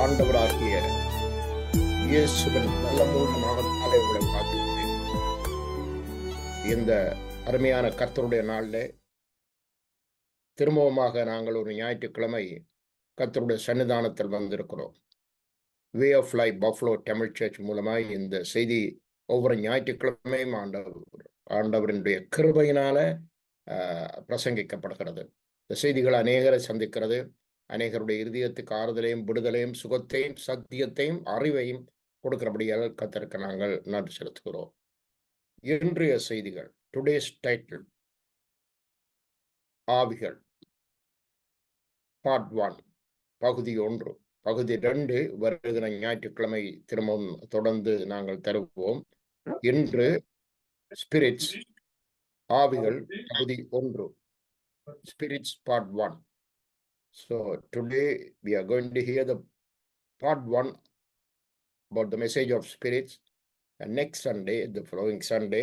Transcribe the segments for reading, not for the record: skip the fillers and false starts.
ஆண்டவராகிய இயேசுவின் வல்லமுள்ள நாமத்தாலே உங்களை வாழ்த்துகிறேன். இந்த அருமையான கர்த்தருடைய நாளிலே திரும்பவுமாக நாங்கள் ஒரு ஞாயிற்றுக்கிழமை கர்த்தருடைய சன்னிதானத்தில் வந்திருக்கிறோம். Way of life Buffalo Tamil church மூலமாய் இந்த செய்தி ஒவ்வொரு ஞாயிற்றுக்கிழமையும் ஆண்டவரினுடைய கிருபையினால பிரசங்கிக்கப்படுகிறது. இந்த செய்திகள் அநேகரை சந்திக்கிறது. அநேகருடைய இருதயத்துக்கு ஆறுதலையும் விடுதலையும் சுகத்தையும் சத்தியத்தையும் அறிவையும் கொடுக்கிறபடியால் கர்த்தருக்கு நாங்கள் நன்றி செலுத்துகிறோம். இன்றைய செய்திகள், டுடேஸ் டைட்டில், ஆவிகள் பார்ட் 1 பகுதி 1. பகுதி 2 வருகிற ஞாயிற்றுக்கிழமை திரும்பவும் தொடர்ந்து நாங்கள் தருவோம். இன்று ஸ்பிரிட்ஸ், ஆவிகள் பகுதி 1, spirits part 1. So today we are going to hear the part 1 about the message of spirits, and next Sunday, the following Sunday,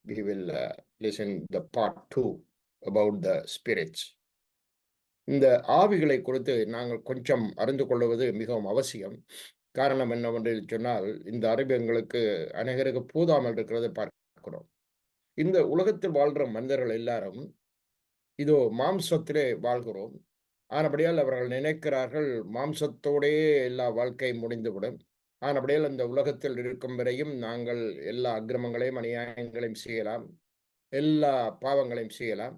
we will listen the part 2 about the spirits. இந்த ஆவிகளை குறித்து நாங்கள் கொஞ்சம் அறிந்து கொள்வது மிகவும் அவசியம். காரணம் என்னவென்று சொன்னால், இந்த அறிவு எங்களுக்கு அநேகருக்கு போதாமல் இருக்கிறதை பார்க்கிறோம். இந்த உலகத்தில் வாழ்கிற மனிதர்கள் எல்லாரும் இதோ மாம்சத்திலே வாழ்கிறோம். ஆனபடியால் அவர்கள் நினைக்கிறார்கள் மாம்சத்தோடே எல்லா வாழ்க்கை முடிந்துவிடும். ஆனபடியால் இந்த உலகத்தில் இருக்கும் வரையும் நாங்கள் எல்லா அக்கிரமங்களையும் அநியாயங்களையும் செய்யலாம், எல்லா பாவங்களையும் செய்யலாம்,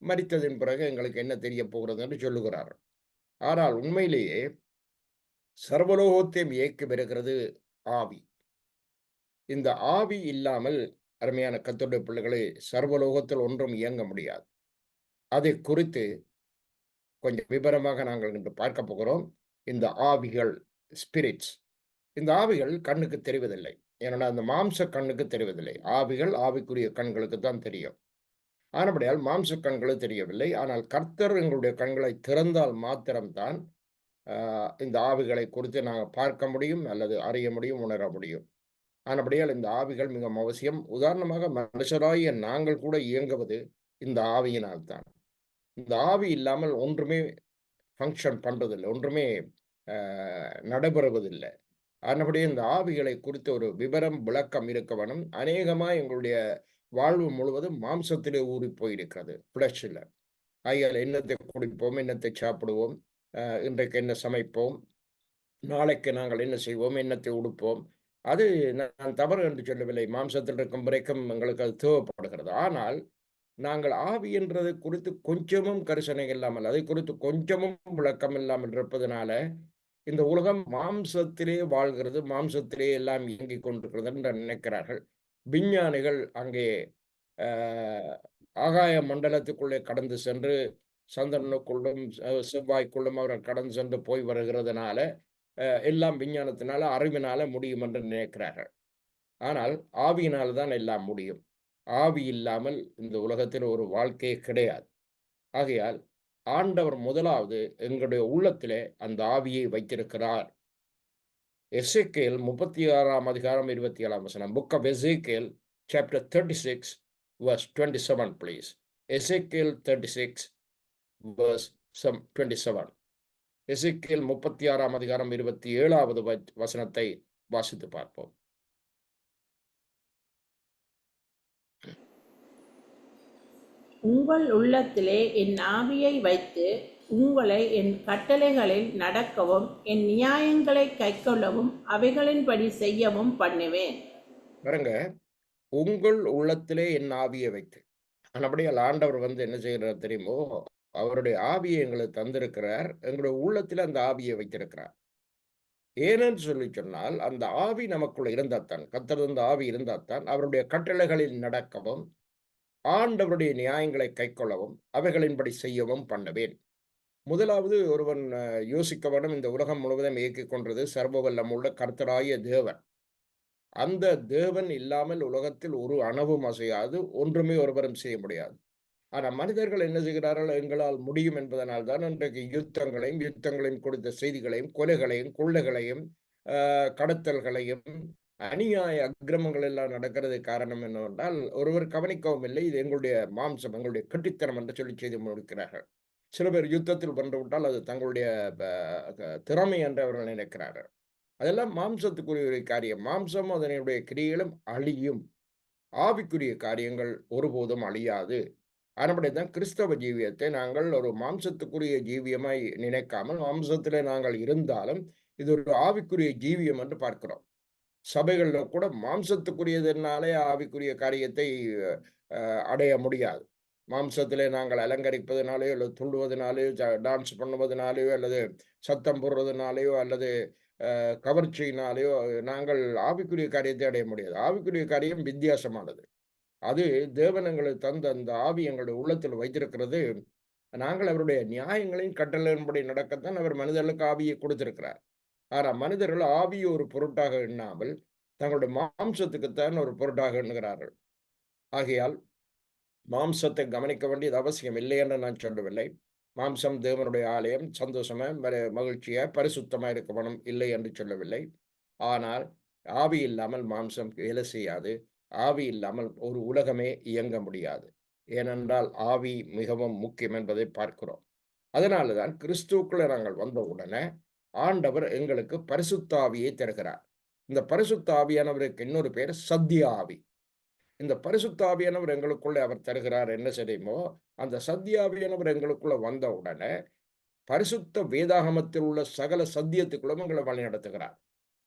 மரித்ததின் பிறகு எங்களுக்கு என்ன தெரிய போகிறது என்று சொல்லுகிறார்கள். ஆனால் உண்மையிலேயே சர்வலோகத்தையும் இயக்கி வருகிறது ஆவி. இந்த ஆவி இல்லாமல் அருமையான கர்த்தருடைய பிள்ளைகளை சர்வலோகத்தில் ஒன்றும் இயங்க முடியாது. அதை குறித்து கொஞ்சம் விபரமாக நாங்கள் இன்று பார்க்க போகிறோம். இந்த ஆவிகள், ஸ்பிரிட்ஸ், இந்த ஆவிகள் கண்ணுக்கு தெரிவதில்லை. ஏன்னா அந்த மாம்ச கண்ணுக்கு தெரிவதில்லை. ஆவிகள் ஆவிக்குரிய கண்களுக்கு தான் தெரியும். ஆனபடியால் மாம்ச கண்களுக்கு தெரியவில்லை. ஆனால் கர்த்தர் எங்களுடைய கண்களை திறந்தால் மாத்திரம்தான் இந்த ஆவிகளை குறித்து நாங்கள் பார்க்க முடியும், அல்லது அறிய முடியும், உணர முடியும். ஆனபடியால் இந்த ஆவிகள் மிக அவசியம். உதாரணமாக மனுஷராகிய நாங்கள் கூட இயங்குவது இந்த ஆவியினால் தான். இந்த ஆவி இல்லாமல் ஒன்றுமே ஃபங்க்ஷன் பண்ணுறதில்லை, ஒன்றுமே நடைபெறுவதில்லை. ஆனபடியே இந்த ஆவிகளை குறித்த ஒரு விவரம் விளக்கம் இருக்க வேணும். அநேகமாக எங்களுடைய வாழ்வு முழுவதும் மாம்சத்திலே ஊறி போயிருக்கிறது, ஃப்ளஷில். ஆகையால் என்னத்தை குடிப்போம், என்னத்தை சாப்பிடுவோம், இன்றைக்கு என்ன சமைப்போம், நாளைக்கு நாங்கள் என்ன செய்வோம், என்னத்தை உடுப்போம், அது நான் தவறு என்று சொல்லவில்லை. மாம்சத்தில் இருக்கும் வரைக்கும் எங்களுக்கு அது தேவைப்படுகிறது. ஆனால் நாங்கள் ஆவி என்றது குறித்து கொஞ்சமும் கரிசனை இல்லாமல், அதை குறித்து கொஞ்சமும் விளக்கம் இல்லாமல் இருப்பதனால இந்த உலகம் மாம்சத்திலே வாழ்கிறது, மாம்சத்திலே எல்லாம் இயங்கிக் கொண்டிருக்கிறது என்று நினைக்கிறார்கள். விஞ்ஞானிகள் அங்கே ஆகாய மண்டலத்துக்குள்ளே கடந்து சென்று சந்திரனுக்குள்ளும் செவ்வாய்க்குள்ளும் அவர்கள் கடந்து சென்று போய் வருகிறதுனால எல்லாம் விஞ்ஞானத்தினால அறிவினால முடியும் என்று நினைக்கிறார்கள். ஆனால் ஆவியினால் தான் எல்லாம் முடியும். ஆவி இல்லாமல் இந்த உலகத்தில் ஒரு வாழ்க்கையே கிடையாது. ஆகையால் ஆண்டவர் முதலாவது எங்களுடைய உள்ளத்திலே அந்த ஆவியை வைத்திருக்கிறார். எசேக்கியேல் 36ஆம் அதிகாரம் 27ஆம் வசனம். Book of Ezekiel chapter 36 verse 27 please. Ezekiel 36 verse 27. Ezekiel 36ஆம் அதிகாரம் 27வது வசனத்தை வாசித்து பார்ப்போம். உங்கள் உள்ளத்திலே என் ஆவியை வைத்து உங்களை என் கட்டளைகளில் நடக்கவும் என் நியாயங்களை கைக்கொள்ளவும் அவைகளின்படி செய்யவும் பண்ணுவேன். பாருங்க, உங்கள் உள்ளத்திலே என் ஆவியை வைத்து. அப்படியால் ஆண்டவர் என்ன செய்கிறார் தெரியுமோ, அவருடைய ஆவியை எங்களுக்கு தந்திருக்கிறார். எங்களுடைய உள்ளத்தில் அந்த ஆவியை வைத்திருக்கிறார். ஏனென்று சொல்லி சொன்னால், அந்த ஆவி நமக்குள்ள இருந்தால்தான், கர்த்தர் அந்த ஆவி இருந்தால்தான் அவருடைய கட்டளைகளில் நடக்கவும் ஆண்டவருடைய நியாயங்களை கைக்கொள்ளவும் அவைகளின்படி செய்யவும் பண்ணுவேன். முதலாவது ஒருவன் யோசிக்க வேண்டும், இந்த உலகம் முழுவதும் இயக்கிக் கொண்டது சர்வ வல்லமுள்ள கர்த்தராகிய தேவன். அந்த தேவன் இல்லாமல் உலகத்தில் ஒரு அணவும் அசையாது, ஒன்றுமே ஒருவரும் செய்ய முடியாது. ஆனால் மனிதர்கள் என்ன செய்கிறார்கள், எங்களால் முடியும் என்பதனால் தான் இன்றைக்கு யுத்தங்களையும் கொடுத்த செய்திகளையும், கொலைகளையும், கொள்ளைகளையும், கடத்தல்களையும், அநியாய அக்கிரமங்கள் எல்லாம் நடக்கிறது. காரணம் என்னவென்றால் ஒருவர் கவனிக்கவும் இல்லை, இது எங்களுடைய மாம்சம், எங்களுடைய கட்டித்தனம் என்று சொல்லி செய்து முடிக்கிறார்கள். சில பேர் யுத்தத்தில் வென்று விட்டால் அது தங்களுடைய திறமை என்று அவர்கள் நினைக்கிறார்கள். அதெல்லாம் மாம்சத்துக்குரிய ஒரு காரியம். மாம்சம் அதனுடைய கிரியைகளும் அழியும். ஆவிக்குரிய காரியங்கள் ஒருபோதும் அழியாது. ஆனபடிதான் கிறிஸ்தவ ஜீவியத்தை நாங்கள் ஒரு மாம்சத்துக்குரிய ஜீவியமாய் நினைக்காமல், மாம்சத்திலே நாங்கள் இருந்தாலும் இது ஒரு ஆவிக்குரிய ஜீவியம் என்று பார்க்கிறோம். சபைகள்ல கூட மாம்சத்துக்குரியதுனாலே ஆவிக்குரிய காரியத்தை அடைய முடியாது. மாம்சத்திலே நாங்கள் அலங்கரிப்பதனாலேயோ அல்லது துள்ளுவதனாலேயோ டான்ஸ் பண்ணுவதனாலேயோ அல்லது சத்தம் போடுறதுனாலேயோ அல்லது கவர்ச்சியினாலேயோ நாங்கள் ஆவிக்குரிய காரியத்தை அடைய முடியாது. ஆவிக்குரிய காரியம் வித்தியாசமானது. அது தேவன் எங்களுக்கு தந்த அந்த ஆவி எங்களுடைய உள்ளத்தில் வைத்திருக்கிறது. நாங்கள் அவருடைய நியாயங்களையும் கட்டளையின்படி நடக்கத்தான் அவர் மனிதர்களுக்கு ஆவியை கொடுத்திருக்கிறார். ஆனா மனிதர்கள் ஆவியை ஒரு பொருட்டாக எண்ணாமல் தங்களுடைய மாம்சத்துக்குத்தான் ஒரு பொருட்டாக எண்ணுகிறார்கள். ஆகையால் மாம்சத்தை கவனிக்க வேண்டியது அவசியம் இல்லை என்று நான் சொல்லவில்லை. மாம்சம் தேவனுடைய ஆலயம், சந்தோஷமா மகிழ்ச்சியா பரிசுத்தமா இருக்க வேணும் இல்லை என்று சொல்லவில்லை. ஆனால் ஆவி இல்லாமல் மாம்சம் வேலை செய்யாது. ஆவி இல்லாமல் ஒரு உலகமே இயங்க முடியாது. ஏனென்றால் ஆவி மிகவும் முக்கியம் என்பதை பார்க்கிறோம். அதனாலதான் கிறிஸ்துவுக்குள்ள நாங்கள் வந்த உடனே ஆண்டவர் எங்களுக்கு பரிசுத்த ஆவியை தருகிறார். இந்த பரிசுத்த ஆவியானவருக்கு இன்னொரு பேர் சத்திய ஆவி. இந்த பரிசுத்த ஆவியானவர் எங்களுக்குள்ளே அவர் தருகிறார் என்ன செய்யுமோ, அந்த சத்திய ஆவியானவர் எங்களுக்குள்ள வந்த உடனே பரிசுத்த வேதாகமத்தில் உள்ள சகல சத்தியத்துக்குள்ளும் எங்களை வழி நடத்துகிறார்.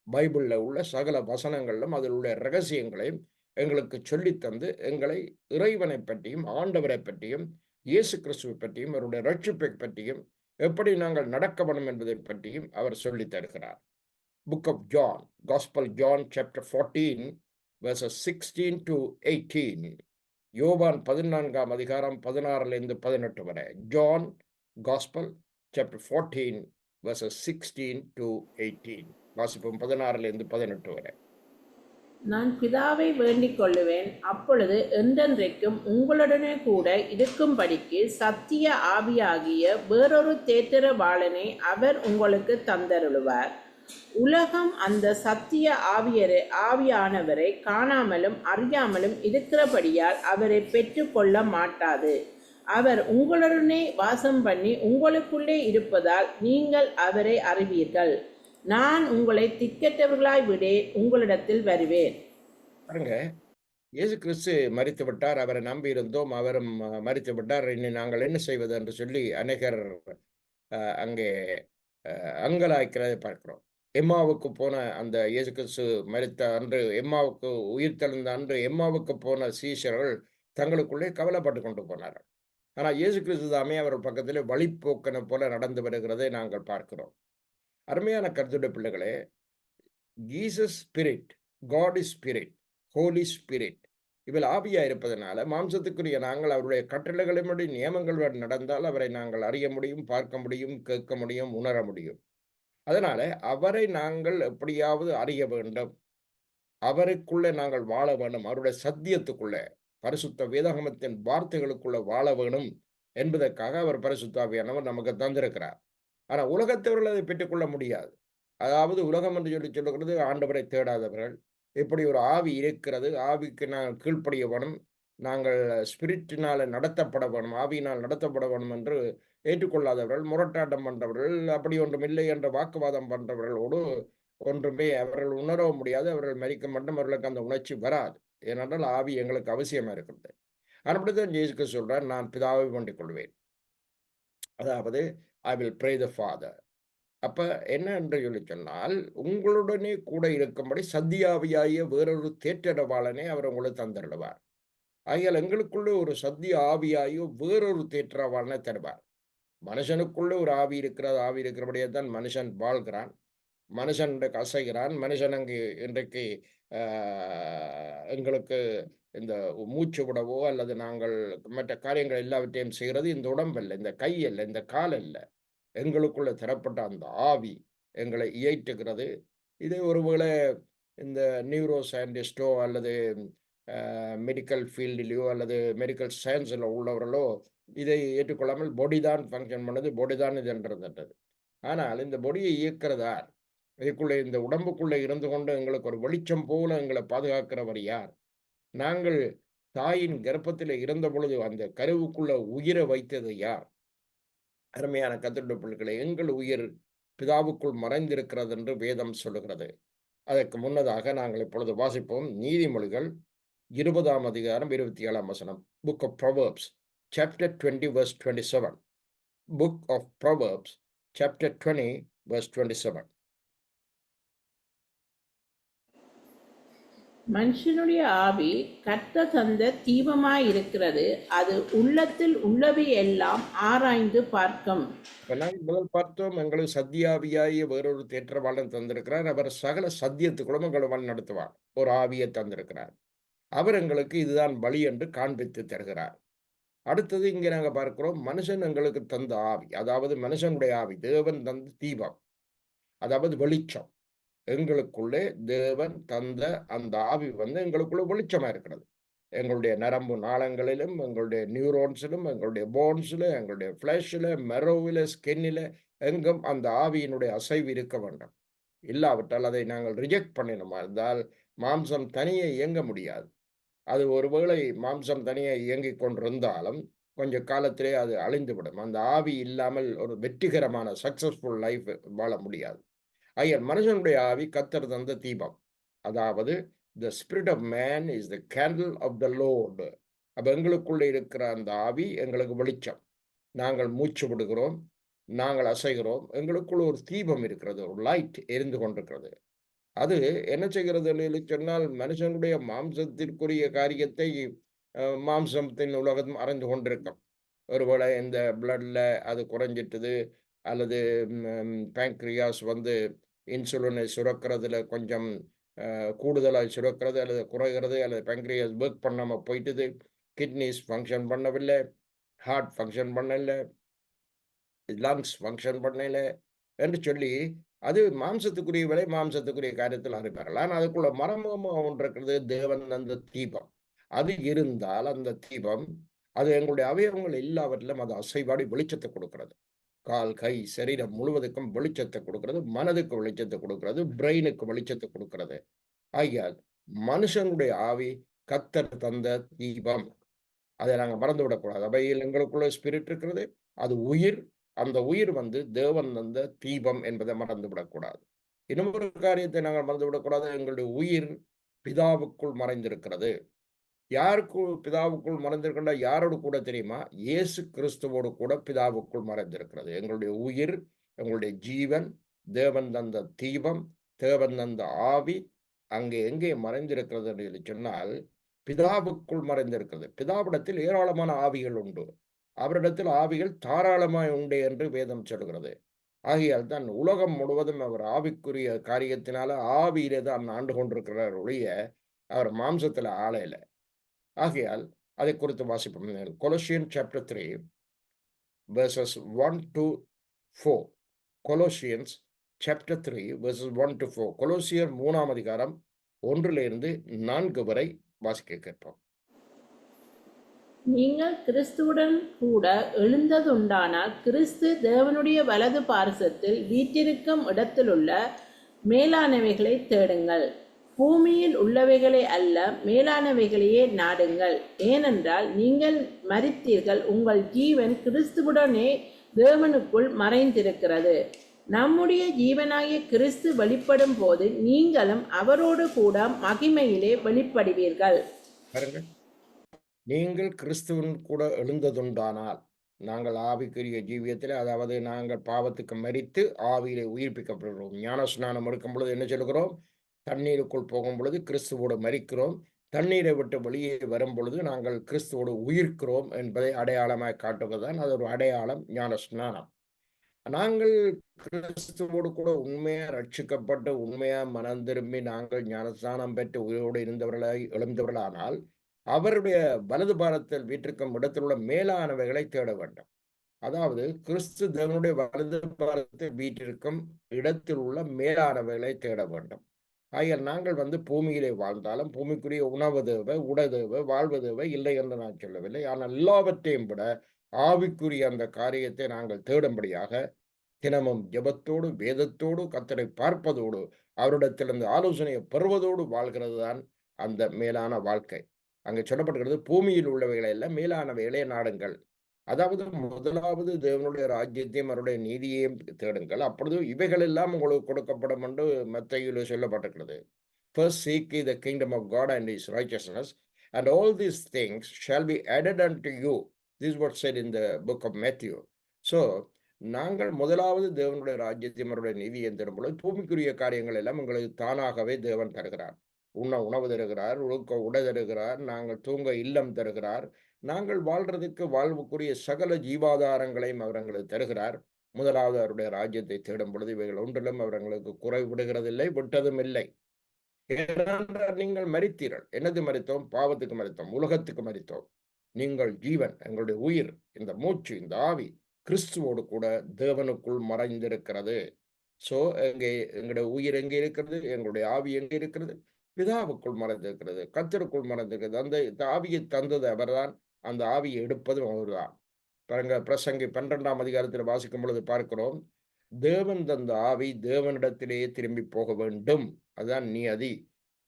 பைபிள்ல உள்ள சகல வசனங்களிலும் அதில் உள்ள ரகசியங்களையும் எங்களுக்கு சொல்லித்தந்து எங்களை இறைவனை பற்றியும் ஆண்டவரை பற்றியும் இயேசு கிறிஸ்துவை பற்றியும் அவருடைய ரட்சிப்பை பற்றியும் எப்படி நாங்கள் நடக்க வேண்டும் என்பதை பற்றியும் அவர் சொல்லி தருகிறார். Book of John, gospel John chapter 14 verses 16 to 18. யோவான் 14ஆம் அதிகாரம் 16 18 வரை. John gospel chapter 14 verses 16 to 18. வாசிப்போம் 16 18 வரை. நான் பிதாவை வேண்டிக் கொள்ளுவேன், அப்பொழுது என்றென்றைக்கும் உங்களுடனே கூட இருக்கும்படிக்கு சத்திய ஆவியாகிய வேறொரு தேற்றரவாளனை அவர் உங்களுக்கு தந்தருளுவார். உலகம் அந்த சத்திய ஆவியானவரை காணாமலும் அறியாமலும் இருக்கிறபடியால் அவரை பெற்றுக்கொள்ள மாட்டாது. அவர் உங்களுடனே வாசம் பண்ணி உங்களுக்குள்ளே இருப்பதால் நீங்கள் அவரை அறிவீர்கள். நான் உங்களை திக்கற்றவர்களாய் விடேன், உங்களிடத்தில் வருவேன். பாருங்க, இயேசு கிறிஸ்து மரித்து விட்டார், அவரை நம்பி இருந்தோம், அவரும் மரித்து விட்டார், இனி நாங்கள் என்ன செய்வது என்று சொல்லி அநேகர் அங்கே அங்கலாய்க்கிறதை பார்க்கிறோம். எம்மாவுக்கு போன அந்த இயேசு கிறிஸ்து மரித்த அன்று, எம்மாவுக்கு உயிர் தெழுந்த அன்று எம்மாவுக்கு போன சீஷர்கள் தங்களுக்குள்ளே கவலைப்பட்டு கொண்டு போனார்கள். ஆனால் இயேசு கிறிஸ்து தாமே அவர் பக்கத்திலே வழிப்போக்கனை போல நடந்து வருகிறதை நாங்கள் பார்க்கிறோம். அருமையான கர்த்தருடைய பிள்ளைகளே, Jesus spirit, God is spirit, holy spirit, இவள் ஆவியா இருப்பதனால மாம்சத்துக்குரிய நாங்கள் அவருடைய கட்டளைகளின்படி நியமங்கள் நடந்தால் அவரை நாங்கள் அறிய முடியும், பார்க்க முடியும், கேட்க முடியும், உணர முடியும். அதனால அவரை நாங்கள் எப்படியாவது அறிய வேண்டும், அவருக்குள்ளே நாங்கள் வாழ வேண்டும், அவருடைய சத்தியத்துக்குள்ளே பரிசுத்த வேதாகமத்தின் வார்த்தைகளுக்குள்ள வாழ வேணும் என்பதற்காக அவர் பரிசுத்தாவியானவர் நமக்கு தந்திருக்கிறார். ஆனா உலகத்தவர்கள் அதை பெற்றுக்கொள்ள முடியாது. அதாவது உலகம் என்று சொல்லி சொல்லுகிறது ஆண்டவரை தேடாதவர்கள். இப்படி ஒரு ஆவி இருக்கிறது, ஆவிக்கு நாங்கள் கீழ்ப்படிய வேணும், நாங்கள் ஸ்பிரிட்டினால நடத்தப்பட வேணும், ஆவியினால் நடத்தப்பட வேணும் என்று ஏற்றுக்கொள்ளாதவர்கள், முரட்டாட்டம் பண்றவர்கள், அப்படி ஒன்றும் இல்லை என்ற வாக்குவாதம் பண்றவர்களோடு ஒன்றுமே அவர்கள் உணரவும் முடியாது. அவர்கள் மரிக்க மட்டும் அவர்களுக்கு அந்த உணர்ச்சி வராது. ஏனென்றால் ஆவி எங்களுக்கு அவசியமா இருக்கிறது. அப்படித்தான் இயேசு சொல்றார், நான் பிதாவை வேண்டிக் கொள்வேன். அதாவது I will pray the father. அப்ப என்ன என்று சொல்லி சொன்னால், உங்களுடனே கூட இருக்கும்படி சத்தியாவியாகிய வேறொரு தேற்றரவாளனை அவர் உங்களுக்கு தந்தருளுவார். ஆகையால் எங்களுக்குள்ளே ஒரு சத்திய ஆவியாகிய வேறொரு தேற்றரவாளனை தருவார். மனுஷனுக்குள்ளே ஒரு ஆவி இருக்கிறது, ஆவி இருக்கிறபடியே தான் மனுஷன் வாழ்கிறான், மனுஷன் இன்றைக்கு அசைகிறான், மனுஷன் அங்கு இன்றைக்கு எங்களுக்கு இந்த மூச்சு விடவோ அல்லது நாங்கள் மற்ற காரியங்கள் எல்லாவற்றையும் செய்கிறது இந்த உடம்பல்ல, இந்த கை அல்ல, இந்த கால் அல்ல, எங்களுக்குள்ள தரப்பட்ட அந்த ஆவி எங்களை இயற்றுகிறது. இதை ஒருவேளை இந்த நியூரோ சயின்டிஸ்டோ அல்லது மெடிக்கல் ஃபீல்டிலேயோ அல்லது மெடிக்கல் சயின்ஸில் உள்ளவர்களோ இதை ஏற்றுக்கொள்ளாமல் பொடி தான் ஃபங்க்ஷன் பண்ணது, பொடி தான் இது என்றது. ஆனால் இந்த பொடியை இயக்கிறதா, இதுக்குள்ளே இந்த உடம்புக்குள்ளே இருந்து கொண்டு எங்களுக்கு ஒரு வெளிச்சம் போல எங்களை பாதுகாக்கிறவர் யார்? நாங்கள் தாயின் கர்ப்பத்தில் இருந்த பொழுது அந்த கருவுக்குள்ள உயிரை வைத்தது யார்? அருமையான கர்த்தருடைய பிள்ளைகளே, எங்கள் உயிர் பிதாவுக்குள் மறைந்திருக்கிறது என்று வேதம் சொல்லுகிறது. அதற்கு முன்னதாக நாங்கள் இப்பொழுது வாசிப்போம் நீதிமொழிகள் 20ஆம் அதிகாரம் 27ஆம் வசனம். Book of Proverbs chapter 20 verse 27. Book of Proverbs chapter 20 verse 27. மனுஷனுடைய ஆவி கர்த்தர் தந்த தீபமாயிருக்கிறது, அது உள்ளத்தில் உள்ளவை எல்லாம் ஆராய்ந்து பார்க்கும். இப்ப நாங்கள் முதல் பார்த்தோம், எங்களுக்கு சத்தியாவியாகிய வேறொரு தேற்றவாளன் தந்திருக்கிறார். அவர் சகல சத்தியத்துக்குள்ளும் எங்களை வழி நடத்துவார். ஒரு ஆவியை தந்திருக்கிறார். அவர் எங்களுக்கு இதுதான் வழி என்று காண்பித்து தருகிறார். அடுத்தது இங்கே நாங்க பார்க்கிறோம், மனுஷன் எங்களுக்கு தந்த ஆவி, அதாவது மனுஷனுடைய ஆவி, தேவன் தந்த தீபம், அதாவது வெளிச்சம். எங்களுக்குள்ளே தேவன் தந்த அந்த ஆவி வந்து எங்களுக்குள்ள வெளிச்சமா இருக்கிறது. எங்களுடைய நரம்பு நாளங்களிலும், எங்களுடைய நியூரோன்ஸிலும், எங்களுடைய போன்ஸில், எங்களுடைய ஃப்ளஷில், மெரோவில், ஸ்கின்னில், எங்கும் அந்த ஆவியினுடைய அசைவு இருக்க வேண்டும். இல்லாவிட்டால் அதை நாங்கள் ரிஜெக்ட் பண்ணினோமா இருந்தால் மாம்சம் தனியே இயங்க முடியாது. அது ஒருவேளை மாம்சம் தனியே இயங்கிக் கொண்டிருந்தாலும் கொஞ்ச காலத்திலே அது அழிந்துவிடும். அந்த ஆவி இல்லாமல் ஒரு வெற்றிகரமான சக்சஸ்ஃபுல் லைஃப் வாழ முடியாது. ஆகையால் மனுஷனுடைய ஆவி கர்த்தர் தந்த தீபம், அதாவது the spirit of man is the candle of the Lord. அப்ப எங்களுக்குள்ளே இருக்கிற அந்த ஆவி எங்களுக்கு வெளிச்சம். நாங்கள் மூச்சு விடுகிறோம், நாங்கள் அசைகிறோம், எங்களுக்குள்ள ஒரு தீபம் இருக்கிறது, ஒரு லைட் எரிந்து கொண்டிருக்கிறது. அது என்ன செய்கிறது என்று சொன்னால், மனுஷனுடைய மாம்சத்திற்குரிய காரியத்தை மாம்சத்தின் உலகம் அறிந்து கொண்டிருக்கும். ஒருவேளை இந்த பிளட்ல அது குறைஞ்சிட்டுது, அல்லது பேங்க்ரியாஸ் வந்து இன்சுலினை சுரக்கிறதுல கொஞ்சம் கூடுதலாக சுரக்கிறது அல்லது குறைகிறது, அல்லது பேங்க்ரியாஸ் ஒர்க் பண்ணாமல் போயிட்டுது, கிட்னிஸ் ஃபங்க்ஷன் பண்ணவில்லை, ஹார்ட் ஃபங்க்ஷன் பண்ணலை, லங்ஸ் ஃபங்க்ஷன் பண்ணல என்று சொல்லி அது மாம்சத்துக்குரிய விலை, மாம்சத்துக்குரிய காரியத்தில் அறிப்பார்கள். ஆனால் அதுக்குள்ள மர்மமாக ஒன்று இருக்கிறது, தேவன் அந்த தீபம். அது இருந்தால் அந்த தீபம் அது எங்களுடைய அவயவங்கள் எல்லாவற்றிலும் அது அசைவாடி வெளிச்சத்தை கொடுக்கிறது. கால், கை, சரீரம் முழுவதுக்கும் வெளிச்சத்தை கொடுக்கிறது, மனதுக்கு வெளிச்சத்தை கொடுக்கிறது, பிரெயினுக்கு வெளிச்சத்தை கொடுக்கிறது. ஆகையால் மனுஷனுடைய ஆவி கர்த்தர் தந்த தீபம், அதை நாங்கள் மறந்து விடக்கூடாது. அவையில் எங்களுக்குள்ள ஸ்பிரிட் இருக்கிறது, அது உயிர். அந்த உயிர் வந்து தேவன் தந்த தீபம் என்பதை மறந்து விடக்கூடாது. இன்னொரு காரியத்தை நாங்கள் மறந்து விடக்கூடாது, எங்களுடைய உயிர் பிதாவுக்குள் மறைந்திருக்கிறது. யாருக்கு பிதாவுக்குள் மறைந்திருக்கின்ற, யாரோடு கூட தெரியுமா? இயேசு கிறிஸ்துவோடு கூட பிதாவுக்குள் மறைந்திருக்கிறது. எங்களுடைய உயிர், எங்களுடைய ஜீவன், தேவன் தந்த தீபம், தேவன் தந்த ஆவி அங்கே எங்கே மறைந்திருக்கிறது என்று சொன்னால் பிதாவுக்குள் மறைந்திருக்கிறது. பிதாவிடத்தில் ஏராளமான ஆவிகள் உண்டு, அவரிடத்தில் ஆவிகள் தாராளமாய் உண்டு என்று வேதம் சொல்கிறது. ஆகையால் தான் உலகம் முழுவதும் அவர் ஆவிக்குரிய காரியத்தினால ஆவியிலே தான் ஆண்டு கொண்டிருக்கிறார் ஒழிய அவர் மாம்சத்தில் ஆளையில. ஆகையால் அதை குறித்து வாசிப்போம். Colossian chapter 3 verses 1 to 4. Colossians chapter 3 verses 1 to 4. கொலோசியர் 3ஆம் அதிகாரம் 1-4 வரை வாசிக்க கேட்போம். நீங்கள் கிறிஸ்துவுடன் கூட எழுந்ததுண்டானால் கிறிஸ்து தேவனுடைய வலது பார்சத்தில் வீற்றிருக்கும் இடத்திலுள்ள மேலானவைகளை தேடுங்கள், பூமியில் உள்ளவைகளை அல்ல, மேலானவைகளையே நாடுங்கள். ஏனென்றால் நீங்கள் மரித்தீர்கள், உங்கள் ஜீவன் கிறிஸ்துவுடனே தேவனுக்குள் மறைந்திருக்கிறது. நம்முடைய ஜீவனாகிய கிறிஸ்து வெளிப்படும் போது நீங்களும் அவரோடு கூட மகிமையிலே வெளிப்படுவீர்கள். நீங்கள் கிறிஸ்துவின் கூட எழுந்ததுண்டானால், நாங்கள் ஆவிக்குரிய ஜீவியத்தில், அதாவது நாங்கள் பாவத்துக்கு மரித்து ஆவியிலே உயிர்ப்பிக்கப்படுகிறோம். ஞான ஸ்நானம் எடுக்கும் பொழுது என்ன சொல்கிறோம்? தண்ணீருக்குள் போகும் பொழுது கிறிஸ்துவோடு மரிக்கிறோம், தண்ணீரை விட்டு வெளியே வரும் பொழுது நாங்கள் கிறிஸ்துவோடு உயிர்க்கிறோம் என்பதை அடையாளமாக காட்டுவதுதான் அது ஒரு அடையாளம், ஞான ஸ்நானம். நாங்கள் கிறிஸ்துவோடு கூட உண்மையா ரட்சிக்கப்பட்டு உண்மையா மனம் திரும்பி நாங்கள் ஞானஸ்நானம் பெற்று உயிரோடு இருந்தவர்களாய் எழுந்தவர்களானால் அவருடைய வலது பாரத்தில் வீற்றிருக்கும் இடத்தில் உள்ள மேலானவைகளை தேட வேண்டும். அதாவது கிறிஸ்து தேவனுடைய வலது பாரத்தில் வீற்றிருக்கும் இடத்தில் உள்ள மேலானவைகளை தேட வேண்டும். ஆகையால் நாங்கள் வந்து பூமியிலே வாழ்ந்தாலும் பூமிக்குரிய உணவு தேவை, உடை தேவை, வாழ்வு தேவை இல்லை என்று நான் சொல்லவில்லை. ஆனால் எல்லாவற்றையும் விட ஆவிக்குரிய அந்த காரியத்தை நாங்கள் தேடும்படியாக தினமும் ஜெபத்தோடு வேதத்தோடு கர்த்தரை பார்ப்பதோடு அவரிடத்திலிருந்து ஆலோசனையை பெறுவதோடு வாழ்கிறது தான் அந்த மேலான வாழ்க்கை. அங்கே சொல்லப்படுகிறது, பூமியில் உள்ளவைகளை எல்லாம் மேலானவைகளே நாடுங்கள். அதாவது முதலாவது தேவனுடைய ராஜ்யத்தையும் அவருடைய நீதியையும் தேடுங்கள், அப்பொழுது இவைகள் எல்லாம் உங்களுக்கு கொடுக்கப்படும் என்று மத்தேயுவிலே சொல்லப்பட்டிருக்கிறது. First seek ye the kingdom of God and his righteousness, and all these things shall be added unto you. This is what said in the book of Matthew. So, நாங்கள் முதலாவது தேவனுடைய ராஜ்யத்தையும் அவருடைய நீதியையும் தேடும் பொழுது பூமிக்குரிய காரியங்கள் எல்லாம் உங்களுக்கு தானாகவே தேவன் தருகிறார். உணவு தருகிறார், உடை தருகிறார், நாங்கள் தூங்க இல்லம் தருகிறார், நாங்கள் வாழ்றதுக்கு வாழ்வுக்குரிய சகல ஜீவாதாரங்களையும் அவர் எங்களுக்கு தருகிறார். முதலாவது அவருடைய ராஜ்யத்தை தேடும் பொழுது இவைகள் ஒன்றிலும் அவர் எங்களுக்கு குறை விடுகிறதில்லை, விட்டதும் இல்லை. ஏனென்றால் நீங்கள் மரித்தீர்கள். என்னது மரித்தோம்? பாவத்துக்கு மரித்தோம், உலகத்துக்கு மரித்தோம். நீங்கள் ஜீவன், எங்களுடைய உயிர், இந்த மூச்சு, இந்த ஆவி கிறிஸ்துவோடு கூட தேவனுக்குள் மறைந்திருக்கிறது. சோ எங்களுடைய உயிர் எங்கே இருக்கிறது? எங்களுடைய ஆவி எங்கே இருக்கிறது? பிதாவுக்குள் மறைந்திருக்கிறது, கர்த்தருக்குள் மறைந்திருக்கிறது. அந்த ஆவியை தந்தது அவர்தான், அந்த ஆவியை எடுப்பதும் அவர்தான். பாருங்க, பிரசங்கி 12ஆம் அதிகாரத்தில் வாசிக்கும் பொழுது பார்க்கிறோம், தேவன் தந்த ஆவி தேவனிடத்திலேயே திரும்பி போக வேண்டும், அதுதான் நியதி.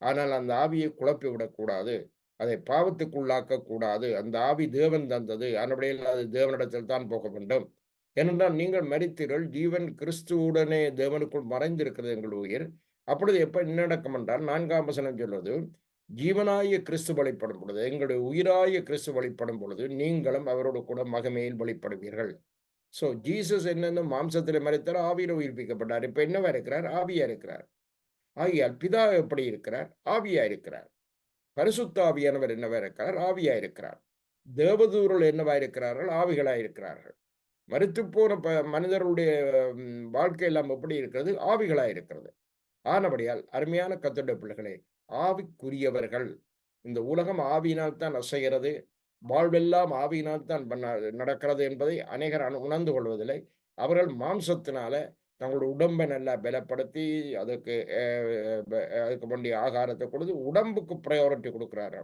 ஆனால் அந்த ஆவியை குழப்பி விடக்கூடாது, அதை பாவத்துக்குள்ளாக்க கூடாது. அந்த ஆவி தேவன் தந்தது, ஆனபடியில் அது தேவனிடத்தில் தான் போக வேண்டும். ஏனென்றால் நீங்கள் மரித்தீர்கள், ஜீவன் கிறிஸ்துவுடனே தேவனுக்குள் மறைந்திருக்கிறது எங்கள் உயிர். அப்பொழுது எப்ப நடக்கும் என்றால் 4ஆம் வசனம் சொல்வது, ஜீவனாய கிறிஸ்து வெளிப்படும் பொழுது, எங்களுடைய உயிராய கிறிஸ்து வெளிப்படும் பொழுது நீங்களும் அவரோடு கூட மகிமையில் வெளிப்படுவீர்கள். சோ ஜீசஸ் என்னென்ன மாம்சத்தில் மரித்தார், ஆவியில உயிர்ப்பிக்கப்பட்டார். இப்ப என்னவா இருக்கிறார்? ஆவியா இருக்கிறார். ஆகியால் பிதா எப்படி இருக்கிறார்? ஆவியா இருக்கிறார். பரிசுத்த ஆவியானவர் என்னவா இருக்கிறார்? ஆவியா இருக்கிறார். தேவதூர்கள் என்னவா இருக்கிறார்கள்? ஆவிகளா இருக்கிறார்கள். மரித்து போன மனிதர்களுடைய வாழ்க்கை எல்லாம் எப்படி இருக்கிறது? ஆவிகளா இருக்கிறது. ஆனபடியால் அருமையான கர்த்தருடைய பிள்ளைகளே, ஆவிக்குரியவர்கள், இந்த உலகம் ஆவியினால் தான் அசைகிறது, வாழ்வெல்லாம் ஆவியினால் தான் நடக்கிறது என்பதை அநேகர் உணர்ந்து கொள்வதில்லை. அவர்கள் மாம்சத்தினால தங்களுடைய உடம்பை நல்லா பலப்படுத்தி அதுக்கு வேண்டிய ஆகாரத்தை கொடுத்து உடம்புக்கு ப்ரையாரிட்டி கொடுக்குறாரு.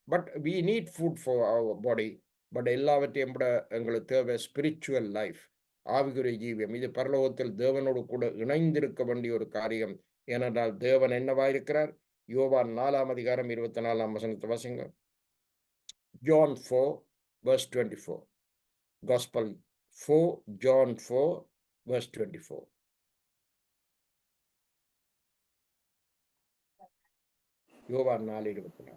But we need food for our body. But எல்லாவற்றையும் விட எங்களுக்கு தேவை ஸ்பிரிச்சுவல் லைஃப், ஆவிக்குரிய ஜீவியம். இது பரலோகத்தில் தேவனோடு கூட இணைந்திருக்க வேண்டிய ஒரு காரியம். ஏனென்றால் தேவன் என்னவாயிருக்கிறார்? யோவான் 4ஆம் அதிகாரம் 24ஆம் வசனத்தை வாசிங்க. John 4 verse 24. Gospel 4, John 4 verse 24. யோவான் 4:24.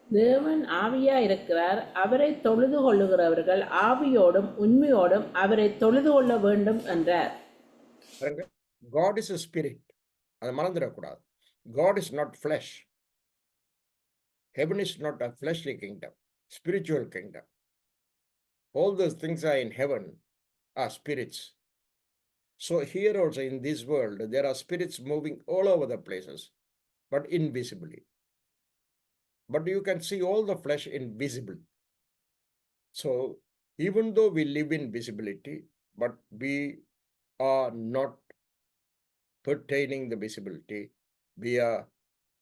தேவன் ஆவியா இருக்கிறார், அவரை தொழுது கொள்ளுகிறவர்கள் ஆவியோடும் உண்மையோடும் அவரை தொழுது கொள்ள வேண்டும் என்றார். God is a spirit. அதை மறந்துடக்கூடாது. God is not flesh. Heaven is not a fleshly kingdom, spiritual kingdom. All those things are in heaven are spirits. So here also in this world there are spirits moving all over the places, but invisibly. But you can see all the flesh invisible. So even though we live in visibility, but we are not pertaining the visibility, we are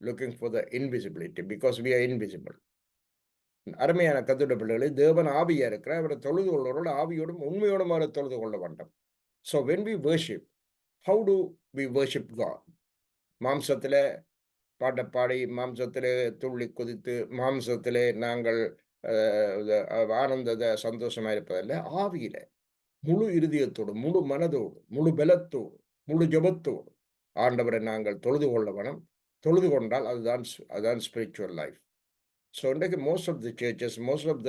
looking for the invisibility because we are invisible. அருமையான கர்த்தருடைய பிள்ளைகளே, தேவன் ஆவியா இருக்கிறார், அவரை தொழுது கொள்வரோடு ஆவியோடும் உண்மையோடும் அவரை தொழுது கொள்ள வேண்டும். So when we worship, how do we worship God? மாம்சத்திலே பாட்டை பாடி, மாம்சத்திலே துள்ளி குதித்து, மாம்சத்திலே நாங்கள் ஆனந்த சந்தோஷமா இருப்பதில்லை. ஆவியில முழு இருதயத்தோடு, முழு மனதோடு, முழு பலத்தோடு, முழு ஜபத்தோடு ஆண்டவரை நாங்கள் தொழுது கொள்ள வேணும். தொழுது கொண்டால் அதுதான் ஸ்பிரிச்சுவல் லைஃப். ஸோ இன்றைக்கு most of the churches, most of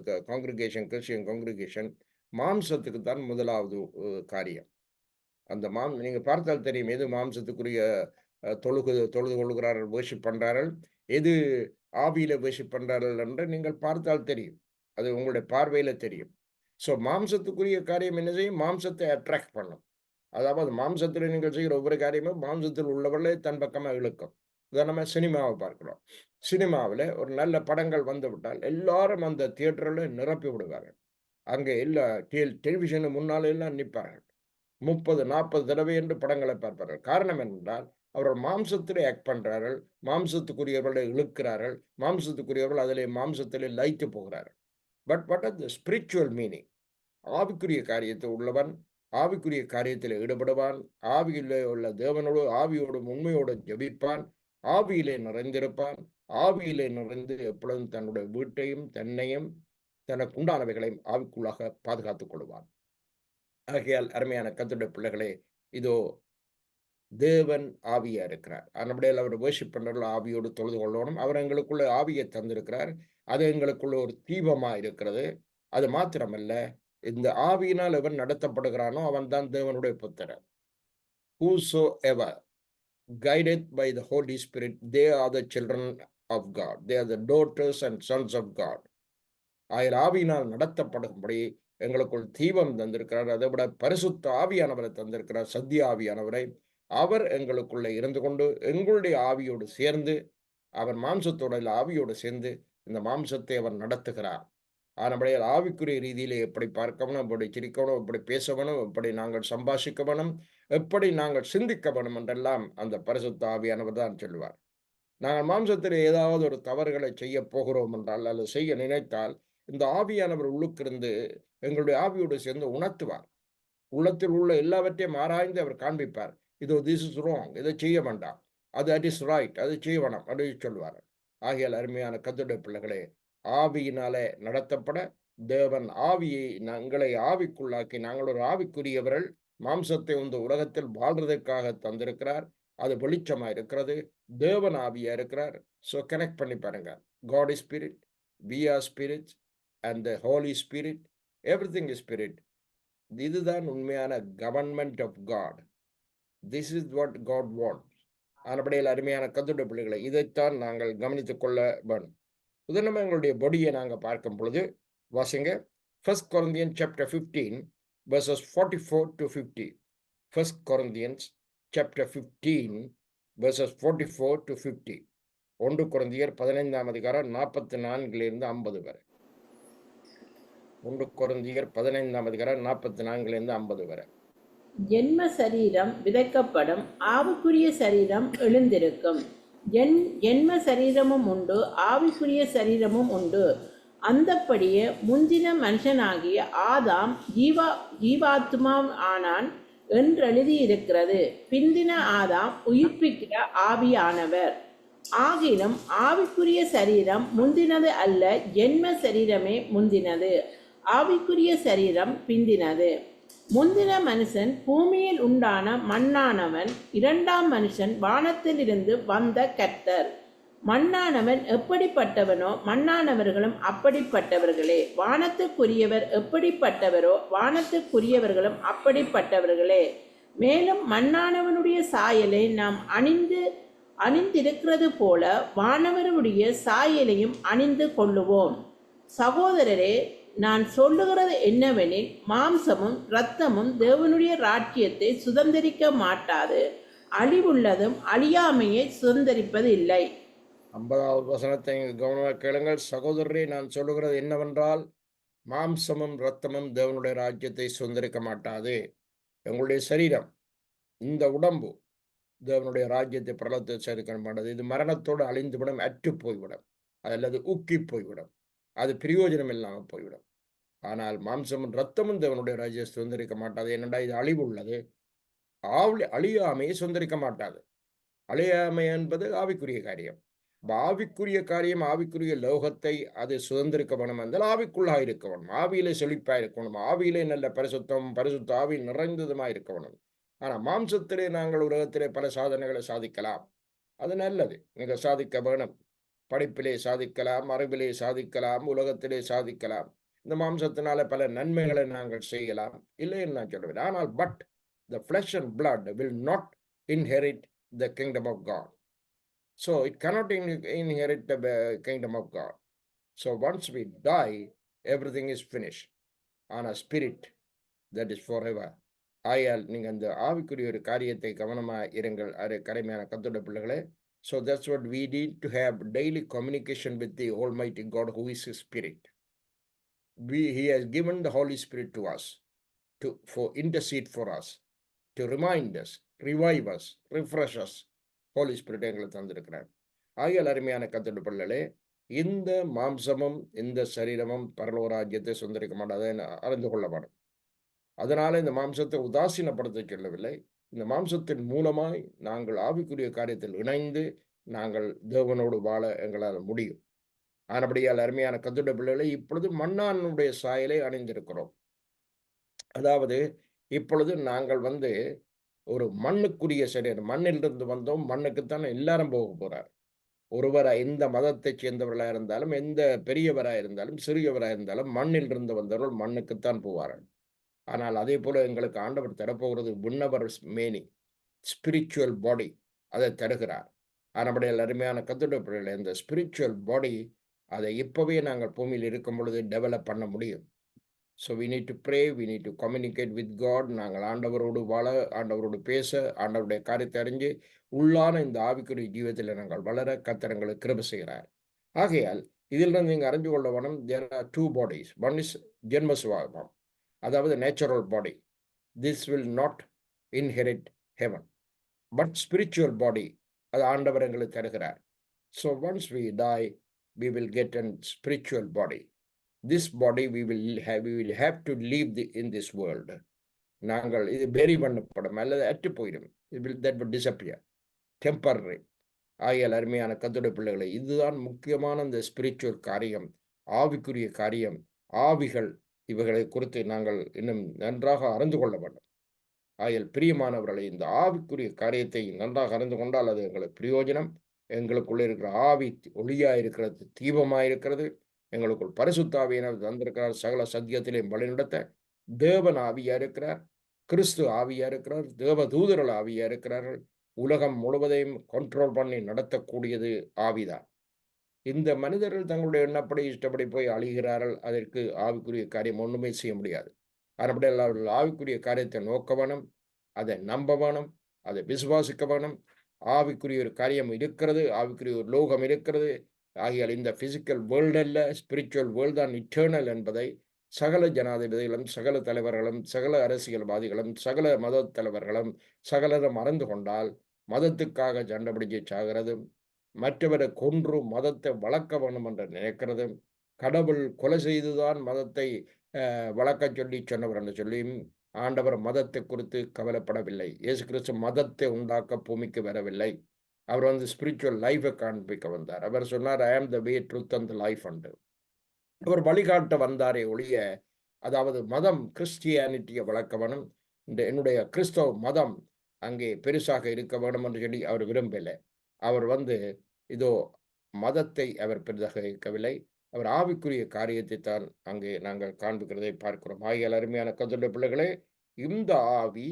the congregation, Christian congregation மாம்சத்துக்கு தான் முதலாவது காரியம். அந்த நீங்கள் பார்த்தால் தெரியும், எது மாம்சத்துக்குரிய தொழுது கொள்கிறார்கள், வேர்ஷிப் பண்றார்கள், எது ஆவியில வேர்ஷிப் பண்றார்கள் என்று நீங்கள் பார்த்தால் தெரியும். அது உங்களுடைய பார்வையில தெரியும். ஸோ மாம்சத்துக்குரிய காரியம் என்ன செய்யும்? மாம்சத்தை அட்ராக்ட் பண்ணும். அதாவது மாம்சத்தில் நீங்கள் செய்கிற ஒவ்வொரு காரியமும் மாம்சத்தில் உள்ளவர்களே தன் பக்கமாக இழுக்கும். உதாரணமாக சினிமாவை பார்க்கிறோம். சினிமாவில் ஒரு நல்ல படங்கள் வந்து விட்டால் எல்லாரும் அந்த தியேட்டரில் நிரப்பி விடுவார்கள். அங்கே எல்லா டெலிவிஷனு முன்னால எல்லாம் நிற்பார்கள். 30-40 தடவை என்று படங்களை பார்ப்பார்கள். காரணம் என்னென்றால் அவர்கள் மாம்சத்திலே ஆக்ட் பண்றார்கள், மாம்சத்துக்குரியவர்களை இழுக்கிறார்கள், மாம்சத்துக்குரியவர்கள் அதிலே மாம்சத்திலே லயித்து போகிறார்கள். But what are the spiritual meaning? ஆவிக்குரிய காரியத்தை உள்ளவன் ஆவிக்குரிய காரியத்தில் ஈடுபடுவான், ஆவியிலே உள்ள தேவனோடு ஆவியோடும் உண்மையோடு ஜெபிப்பான், ஆவியிலே நிறைந்திருப்பான், ஆவியிலே நிறைந்து எப்பொழுதும் தன்னுடைய வீட்டையும் தன்னையும் தனக்கு உண்டானவைகளையும் ஆவிக்குள்ளாக பாதுகாத்துக் கொள்வான். ஆகையால் அருமையான கர்த்தருடைய பிள்ளைகளே, இதோ தேவன் ஆவியா இருக்கிறார். நம்முடைய அவர் வர்ஷிப் பண்றவர்கள் ஆவியோடு தொழுது கொள்ளணும். அவர் எங்களுக்குள்ள ஆவியை தந்திருக்கிறார். அது எங்களுக்குள்ள ஒரு தீபமா இருக்கிறது. அது மாத்திரமல்ல, இந்த ஆவியினால் எவன் நடத்தப்படுகிறானோ அவன் தான் தேவனுடைய புத்திரன். Whosoever guided by the Holy Spirit, they are the children of God. They are the daughters and sons of God. ஆவியினால் நடத்தப்படும்படி எங்களுக்குள் தீபம் தந்திருக்கிறார். அதை விட பரிசுத்த ஆவியானவரை தந்திருக்கிறார், சத்திய ஆவியானவரை. அவர் எங்களுக்குள்ளே இருந்து கொண்டு எங்களுடைய ஆவியோடு சேர்ந்து, அவர் மாம்சத்தோட ஆவியோடு சேர்ந்து இந்த மாம்சத்தை அவர் நடத்துகிறார். நம்முடைய ஆவிக்குரிய ரீதியிலே எப்படி பார்க்கணும், எப்படி சிரிக்கணும், எப்படி பேசணும், எப்படி நாங்கள் சம்பாஷிக்க வேணும், எப்படி நாங்கள் சிந்திக்க வேணும் என்றெல்லாம் அந்த பரிசுத்த ஆவியானவர் தான் சொல்லுவார். நாங்கள் மாம்சத்தில் ஏதாவது ஒரு தவறுகளை செய்ய போகிறோம் என்றால், அல்லது செய்ய நினைத்தால், இந்த ஆவியானவர் உள்ளுக்கிருந்து எங்களுடைய ஆவியோடு சேர்ந்து உணர்த்துவார். உள்ளத்தில் உள்ள எல்லாவற்றையும் ஆராய்ந்து அவர் காண்பிப்பார். இதோ திஸ் இஸ் ராங், இதை செய்ய வேண்டாம், அது இஸ் ரைட், அது செய்ய வேணாம் அப்படின்னு சொல்லுவார். ஆகையால் அருமையான கர்த்தருடைய பிள்ளைகளே, ஆவியினாலே நடத்தப்பட தேவன் ஆவியை எங்களை ஆவிக்குள்ளாக்கி, நாங்கள் ஒரு ஆவிக்குரியவர்கள், மாம்சத்தை இந்த உலகத்தில் வாழ்றதற்காக தந்திருக்கிறார். அது வெளிச்சமா இருக்கிறது, தேவன் ஆவியா இருக்கிறார். ஸோ கனெக்ட் பண்ணி பாருங்க. God is spirit, we are spirits, and the Holy Spirit, everything is spirit. இதுதான் உண்மையான government of God. This is what God wants. ஆனபடியில் அருமையான கர்த்தருடைய பிள்ளைகளை, இதைத்தான் நாங்கள் கவனித்துக் கொள்ள வேணும். உதாரணமாக எங்களுடைய பொடியை நாங்கள் பார்க்கும் பொழுது வாசிங்க 1 Corinthians chapter 15 verses 44 to 50. 1 Corinthians chapter 15 verses 44 to 50. 1 கொரிந்தியர் 15ஆம் அதிகாரம் 44 50 வரை. 1 கொரிந்தியர் 15ஆம் அதிகாரம் 44 50 வரை. ஜென்ம சரீரம் விதைக்கப்படும், ஆவிக்குரிய சரீரம் எழுந்திருக்கும். ஜென்ம சரீரமும் உண்டு, ஆவிக்குரிய சரீரமும் உண்டு. அந்தப்படியே முந்தின மனுஷனாகிய ஆதாம் ஜீவாத்மா ஆனான் என்றெழுதியிருக்கிறது. பிந்தின ஆதாம் உயிர்ப்பிக்கிற ஆவியானவர். ஆகிலும் ஆவிக்குரிய சரீரம் முந்தினது அல்ல, ஜென்ம சரீரமே முந்தினது, ஆவிக்குரிய சரீரம் பிந்தினது. முந்தின மனுஷன் பூமியில் உண்டான மண்ணானவன், இரண்டாம் மனுஷன் வானத்திலிருந்து வந்த கர்த்தர். மண்ணானவன் எப்படிப்பட்டவனோ மண்ணானவர்களும் அப்படிப்பட்டவர்களே. வானத்துக்குரியவர் எப்படிப்பட்டவரோ வானத்துக்குரியவர்களும் அப்படிப்பட்டவர்களே. மேலும் மண்ணானவனுடைய சாயலை நாம் அணிந்திருக்கிறது போல வானவருடைய சாயலையும் அணிந்து கொள்ளுவோம். சகோதரரே, நான் சொல்லுகிறது என்னவெனில், மாம்சமும் இரத்தமும் தேவனுடைய ராஜ்யத்தை சுதந்திரிக்க மாட்டாது, அழிவுள்ளதும் அழியாமையை சுதந்திரிப்பது இல்லை. 50வது வசனத்தை கவனமாக கேளுங்கள். சகோதரரே, நான் சொல்லுகிறது என்னவென்றால், மாம்சமும் இரத்தமும் தேவனுடைய ராஜ்யத்தை சுதந்திரிக்க மாட்டாது. எங்களுடைய சரீரம், இந்த உடம்பு தேவனுடைய ராஜ்யத்தை பிரலத்தை சேர்க்க மாட்டாது. இது மரணத்தோடு அழிந்துவிடும், அற்று போய்விடும், அல்லது உக்கி போய்விடும், அது பிரயோஜனம் இல்லாமல் போய்விடும். ஆனால் மாம்சமும் இரத்தமும் தேவனுடைய ராஜ்யத்தை சுதந்திரிக்க மாட்டாது. என்னடா, இது அழிவு உள்ளது, அழியாமையை சுதந்திரிக்க மாட்டாது. அழியாமை என்பது ஆவிக்குரிய காரியம். ஆவிக்குரிய காரியம், ஆவிக்குரிய லோகத்தை அது சுதந்திரிக்க வேணும் என்றால் ஆவிக்குள்ளாக இருக்க வேணும், ஆவியிலே செழிப்பாக இருக்கணும், ஆவியிலே நல்ல பரிசுத்த ஆவி நிறைந்ததுமாக இருக்க வேணும். ஆனால் மாம்சத்திலே நாங்கள் உலகத்திலே பல சாதனைகளை சாதிக்கலாம், அது நல்லது, நீங்கள் சாதிக்க வேணும். படிப்பிலே சாதிக்கலாம், அறிவிலே சாதிக்கலாம், உலகத்திலே சாதிக்கலாம். இந்த மாம்சத்தினால பல நன்மைகளை நாங்கள் செய்யலாம், இல்லைன்னு நான் சொல்லுவேன். ஆனால் but the flesh and blood will not inherit the kingdom of God. So it cannot inherit the kingdom of God. So once we die, everything is finished. On a spirit, that is forever. ஆயால் நீங்கள் அந்த ஆவிக்குரிய ஒரு காரியத்தை கவனமாக இருங்கள் கரைமையான கர்த்தருடைய பிள்ளைகளே. So that's what we need to have daily communication with the Almighty God who is His Spirit. He has given the Holy Spirit to us for intercede for us, to remind us, revive us, refresh us. Holy Spirit எங்களுக்கு தந்திருக்கிறார். ஆகியால் அருமையான கர்த்தருடைய பிள்ளைகளே, இந்த மாம்சமும் இந்த சரீரமும் பரலோக ராஜ்யத்தை சுதந்திரிக்க மாட்டாது அறிந்து கொள்ள வேண்டும். அதனால இந்த மாம்சத்தை உதாசீனப்படுத்த சொல்லவில்லை. இந்த மாம்சத்தின் மூலமாய் நாங்கள் ஆவிக்குரிய காரியத்தில் இணைந்து நாங்கள் தேவனோடு வாழ எங்களால் முடியும். ஆனபடியால் அருமையான கர்த்தருடைய பிள்ளைகளை இப்பொழுது மண்ணானுடைய சாயலை அணிந்திருக்கிறோம். அதாவது இப்பொழுது நாங்கள் ஒரு மண்ணுக்குரிய சரீரம். மண்ணிலிருந்து வந்தோம், மண்ணுக்குத்தான் எல்லாரும் போக போறார். ஒருவர் எந்த மதத்தைச் சேர்ந்தவர்களா இருந்தாலும், எந்த பெரியவரா இருந்தாலும், சிறியவரா இருந்தாலும், மண்ணிலிருந்து வந்தவர்கள் மண்ணுக்குத்தான் போவார்கள். ஆனால் அதேபோல எங்களுக்கு ஆண்டவர் தரப்போகிறது விண்ணவர் மேனி, ஸ்பிரிச்சுவல் பாடி அதை தருகிறார். ஆனபடியால் அருமையான கர்த்தருடைய பிள்ளைகளே, இந்த ஸ்பிரிச்சுவல் பாடி அதை இப்பவே நாங்கள் பூமியில் இருக்கும் பொழுது டெவலப் பண்ண முடியும். So we need to pray, we need to communicate with God. நாங்கள் ஆண்டவரோடு வாழ, ஆண்டவரோடு பேச, ஆண்டவருடைய காரியத்தை அறிஞ்சு உள்ளான இந்த ஆவிக்குரிய ஜீவத்தில் நாங்கள் வளர கர்த்தர் எங்களுக்கு கிருபை செய்கிறார். ஆகையால் இதிலிருந்து நீங்கள் அறிஞ்சு கொள்ள வேணும், there are two bodies. One is ஜென்ம சுபாவம், அதாவது natural body. This will not inherit heaven. But spiritual body, அது ஆண்டவர் எங்களுக்கு தருகிறார். So once we die, we will get a spiritual body. This body we will have to leave in this world. நாங்கள் இது பெரி பண்ணப்படும் அல்லது அற்று போயிடும். that will disappear, temporary. ஆகியால் அருமையான கர்த்தருடைய பிள்ளைகளை, இதுதான் முக்கியமான இந்த ஸ்பிரிச்சுவல் காரியம், ஆவிக்குரிய காரியம், ஆவிகள், இவைகளை குறித்து நாங்கள் இன்னும் நன்றாக அறிந்து கொள்ள வேண்டும். ஆகியால் பிரியமானவர்களை, இந்த ஆவிக்குரிய காரியத்தை நன்றாக அறிந்து கொண்டால் அது எங்களுக்கு பிரயோஜனம். எங்களுக்குள்ளே இருக்கிற ஆவி ஒளியா இருக்கிறது, தீபமாக இருக்கிறது. எங்களுக்குள் பரிசுத்த ஆவியானவர் தந்திருக்கிறார். சகல சத்தியத்திலே வழிநடத்த தேவன் ஆவியா இருக்கிறார், கிறிஸ்து ஆவியா இருக்கிறார், தேவ தூதர்கள் ஆவியா இருக்கிறார்கள். உலகம் முழுவதையும் கண்ட்ரோல் பண்ணி நடத்தக்கூடியது ஆவிதான். இந்த மனிதர்கள் தங்களுடைய எண்ணப்படி இஷ்டப்படி போய் அழிகிறார்கள். அதற்கு ஆவிக்குரிய காரியம் ஒன்றுமே செய்ய முடியாது. அப்படியே அவர்கள் ஆவிக்குரிய காரியத்தை நோக்க வேணும், அதை நம்ப வேணும், அதை விசுவாசிக்க வேணும். ஆவிக்குரிய ஒரு காரியம் இருக்கிறது, ஆவிக்குரிய ஒரு லோகம் இருக்கிறது. ஆகியால் இந்த பிசிக்கல் வேர்ல்டு அல்ல, ஸ்பிரிச்சுவல் வேர்ல்டு தான் இட்டர்னல் என்பதை சகல ஜனாதிபதிகளும், சகல தலைவர்களும், சகல அரசியல்வாதிகளும், சகல மத தலைவர்களும் சகலரும் அறிந்து கொண்டால், மதத்துக்காக சண்டை பிடிச்சு சாகிறது, மற்றவரை கொன்று மதத்தை வளர்க்க வேண்டும் என்று நினைக்கிறது, கடவுள் கொலை செய்துதான் மதத்தை வளர்க்க சொன்னவர் என்று சொல்லியும் ஆண்டவர் மதத்தை குறித்து கவலைப்படவில்லை. இயேசு கிறிஸ்து மதத்தை உண்டாக்க பூமிக்கு வரவில்லை. அவர் ஸ்பிரிச்சுவல் லைஃபை காண்பிக்க வந்தார். அவர் சொன்னார், ஐ ஆம் த வே, ட்ரூத் அண்ட் த லைஃப் என்று. அவர் வழிகாட்ட வந்தாரே ஒழிய, அதாவது மதம் கிறிஸ்டியானிட்டியை வளர்க்க வேணும், என்னுடைய கிறிஸ்தவ மதம் அங்கே பெருசாக இருக்க வேணும் என்று சொல்லி அவர் விரும்பலை. அவர் இதோ மதத்தை அவர் பெரிதாக இருக்கவில்லை, அவர் ஆவிக்குரிய காரியத்தை தான் அங்கே நாங்கள் காண்பிக்கிறதை பார்க்கிறோம். ஆகிய அருமையான கர்த்தருடைய பிள்ளைகளே, இந்த ஆவி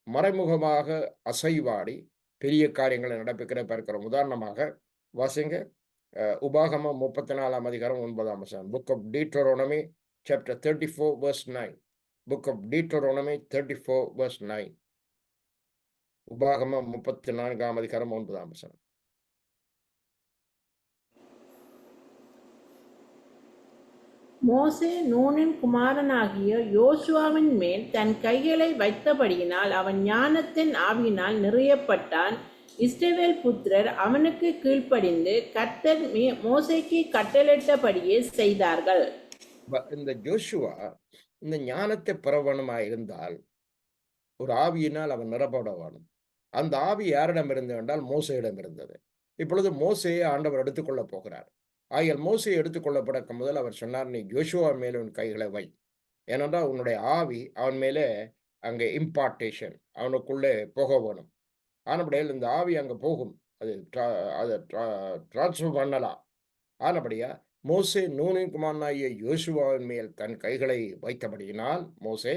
மறைமுகமாக அசைவாடி பெரிய காரியங்களை நடப்பிக்கிற பார்க்கிறோம். உதாரணமாக வாசிங்க, உபாகமம் 34ஆம் அதிகாரம் 9ஆம் வசனம். Book of Deuteronomy chapter 34 verse 9. Book of Deuteronomy 34 verse 9. உபாகமம் 34ஆம் அதிகாரம் 9ஆம் வசனம். மோசே நூனின் குமாரனாகிய யோசுவாவின் மேல் தன் கைகளை வைத்தபடியினால் அவன் ஞானத்தின் ஆவியினால் நிறையப்பட்டான். இஸ்ரவேல் புத்திரர் அவனுக்கு கீழ்ப்படிந்து கர்த்தர் மோசேக்கு கட்டளையிட்டபடியே செய்தார்கள். இந்த ஜோஷுவா இந்த ஞானத்தை பெறவனுமாய் இருந்தால் ஒரு ஆவியினால் அவன் நிரப்பட வேணும். அந்த ஆவி யாரிடம் இருந்தது என்றால் மோசையிடம் இருந்தது. இப்பொழுது மோசையை ஆண்டவர் எடுத்துக்கொள்ள போகிறார். ஆகியால் மோசையை எடுத்துக்கொள்ளப்படக்க முதல் அவர் சொன்னார், நீ ஜோஷுவா மேலே உன் கைகளை வை, ஏனென்றால் உன்னுடைய ஆவி அவன் மேலே அங்கே இம்பார்ட்டேஷன் அவனுக்குள்ளே போக வேணும். ஆனபடியால் இந்த ஆவி அங்கே போகும், அதை டிரான்ஸ்ஃபர் பண்ணலாம். ஆனபடியா மோசே நூனின் குமாரனாகிய யோசுவாவின் மேல் தன் கைகளை வைத்தபடியினால் மோசே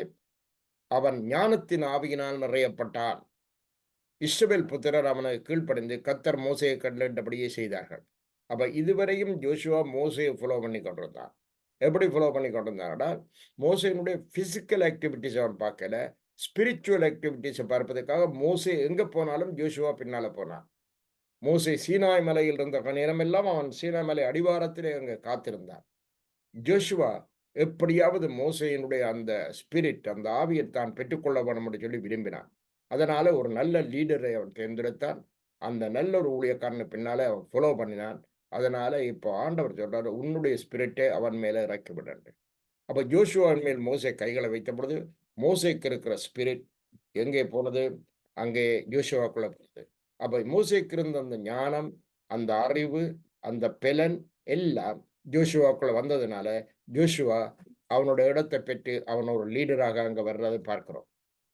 அவன் ஞானத்தின் ஆவியினால் நிறையப்பட்டான். இஸ்ரவேல் புத்திரர் அவனை கீழ்ப்படிந்து கர்த்தர் மோசையை கட்டளையிட்டபடியே செய்தார்கள். அப்போ இதுவரையும் ஜோஷுவா மோசையை ஃபாலோ பண்ணி கொண்டிருந்தான். எப்படி ஃபாலோ பண்ணி கொண்டிருந்தாங்கன்னா, மோசையினுடைய ஃபிசிக்கல் ஆக்டிவிட்டிஸ் அவன் பார்க்கல, ஸ்பிரிச்சுவல் ஆக்டிவிட்டிஸை பார்ப்பதற்காக மோசே எங்கே போனாலும் ஜோஷுவா பின்னால் போனான். மோசே சீனாய் மலையில் இருந்த நேரமெல்லாம் அவன் சீனாய் மலை அடிவாரத்திலே அங்கே காத்திருந்தான். ஜோஷுவா எப்படியாவது மோசையினுடைய அந்த ஸ்பிரிட், அந்த ஆவியை தான் பெற்றுக்கொள்ள வேணும் என்று சொல்லி விரும்பினான். அதனால ஒரு நல்ல லீடரை அவன் தேர்ந்தெடுத்தான். அந்த நல்ல ஒரு ஊழியக்காரனை பின்னாலே அவன் ஃபாலோ பண்ணினான். அதனால இப்போ ஆண்டவர் சொல்றாரு, உன்னுடைய ஸ்பிரிட்டை அவன் மேலே இறக்கி விடண்டு. அப்போ ஜோஷுவாவின் மேல் மோசே கைகளை வைத்த பொழுது மோசைக்கு இருக்கிற ஸ்பிரிட் எங்கே போனது? அங்கே ஜோஷுவாக்குள்ள போனது. அப்போ மோசைக்கு இருந்த அந்த ஞானம், அந்த அறிவு, அந்த பெலன் எல்லாம் ஜோஷுவாக்குள்ள வந்ததுனால ஜோஷுவா அவனோட இடத்தை பெற்று அவன் ஒரு லீடராக அங்க வர்றதை பார்க்கிறோம்.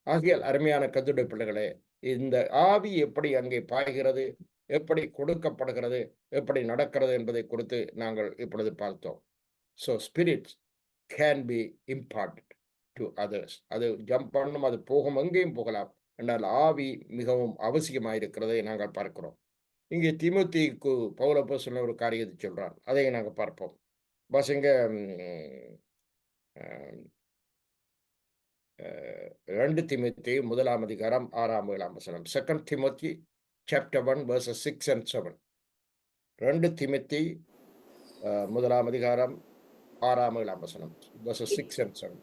ஆகையால் அருமையான கர்த்தருடைய பிள்ளைகளே, இந்த ஆவி எப்படி அங்கே பாய்கிறது, எப்படி கொடுக்கப்படுகிறது, எப்படி நடக்கிறது என்பதை குறித்து நாங்கள் இப்பொழுது பார்த்தோம். So spirits can be important to others. அது ஜம்ப் பண்ணும், அது போகும், எங்கேயும் போகலாம். என்றால் ஆவி மிகவும் அவசியமாயிருக்கிறதை நாங்கள் பார்க்கிறோம். இங்கே தீமோத்தேயுக்கு பவுல் அப்போஸ்தலன் ஒரு காரியத்தை சொல்றார். அதை நாங்கள் பார்ப்போம். வாசிங்க 2 தீமோத்தேயு 1 அதிகாரம் 6 7 வசனம். 2 Timothy chapter 1 verses 6 and 7. 2 தீமோத்தேயு 1 அதிகாரம் 6 7 வசனம். verses 6 and 7.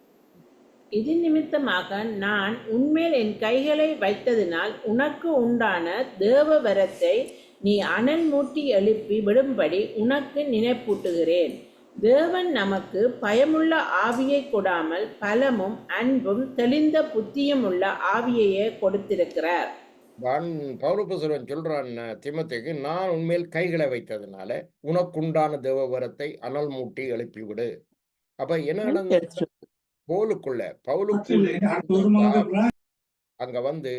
இது நிமித்தமாக நான் உன்மேல் என் கைகளை வைத்ததினால் உனக்கு உண்டான தேவ வரத்தை நீ அனல் மூட்டி எழுப்பி விடும்படி உனக்கு நினைப்பூட்டுகிறேன். தேவன் நமக்கு பயமுள்ள ஆவியை கொடாமல் பலமும் அன்பும் தெளிந்த புத்தியும் உள்ள ஆவியையே கொடுத்திருக்கிறார். பவுல் அப்போஸ்தலன் சொல்றான் தீமோத்தேயுக்கு, நான் உன்மேல் கைகளை வைத்ததுனால உனக்குண்டான தேவ வரத்தை அனல் மூட்டி எழுப்பிவிடு. அப்ப என்ன நடந்தது? பவுலுக்குள்ள அங்க வந்து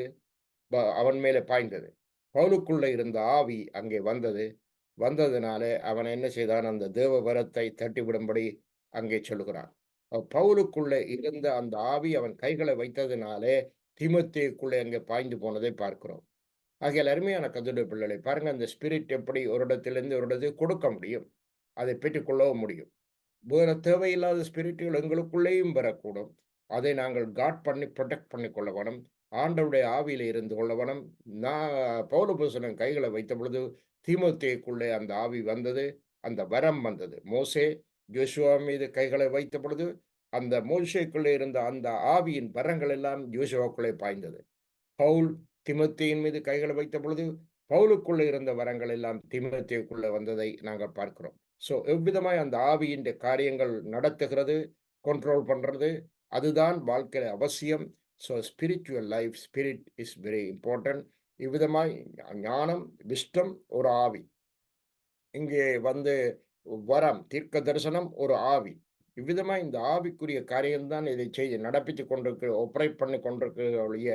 அவன் மேலே பாய்ந்தது. பவுலுக்குள்ள இருந்த ஆவி அங்கே வந்ததுனால அவன் என்ன செய்தான்? அந்த தேவ வரத்தை தட்டிவிடும்படி அங்கே சொல்லுகிறான். பவுலுக்குள்ள இருந்த அந்த ஆவி அவன் கைகளை வைத்ததுனாலே தீமோத்தேயுக்குள்ளே அங்கே பாய்ந்து போனதை பார்க்கிறோம். ஆகையால் அருமையான கர்த்தருடைய பிள்ளைகளை பாருங்க, அந்த ஸ்பிரிட் எப்படி ஒரு இடத்திலிருந்து ஒரு இடத்துக்கு கொடுக்க முடியும், அதை பெற்றுக்கொள்ளவும் முடியும். வேற தேவையில்லாத ஸ்பிரிட்டுகள் எங்களுக்குள்ளேயும் வரக்கூடும். அதை நாங்கள் காட் பண்ணி ப்ரொடெக்ட் பண்ணி கொள்ள வேணும். ஆண்டவருடைய ஆவியில இருந்து கொள்ள வேணும். பவுல் அப்போஸ்தலன் கைகளை வைத்த பொழுது தீமோத்தேயுக்குள்ளே அந்த ஆவி வந்தது, அந்த வரம் வந்தது. மோசே ஜோஷுவா மீது கைகளை வைத்த பொழுது அந்த மோசேக்குள்ளே இருந்த அந்த ஆவியின் வரங்கள் எல்லாம் ஜோஷுவாக்குள்ளே பாய்ந்தது. பவுல் தீமோத்தேயின் மீது கைகளை வைத்த பொழுது பவுலுக்குள்ளே இருந்த வரங்கள் எல்லாம் தீமோத்தேயுக்குள்ளே வந்ததை நாங்கள் பார்க்கிறோம். ஸோ எவ்விதமாய் அந்த ஆவியின் காரியங்கள் நடத்துகிறது, கண்ட்ரோல் பண்றது, அதுதான் வாழ்க்கையில அவசியம். So spiritual life, spirit is very important. இவ்விதமாய் ஞானம், விஸ்டம் ஒரு ஆவி. இங்கே வரம், தீர்க்க தரிசனம் ஒரு ஆவி. இவ்விதமாய் இந்த ஆவிக்குரிய காரியம்தான் இதை செய்து நடப்பித்து கொண்டிருக்கு, ஆப்பரேட் பண்ணி கொண்டிருக்கிற ஒழிய,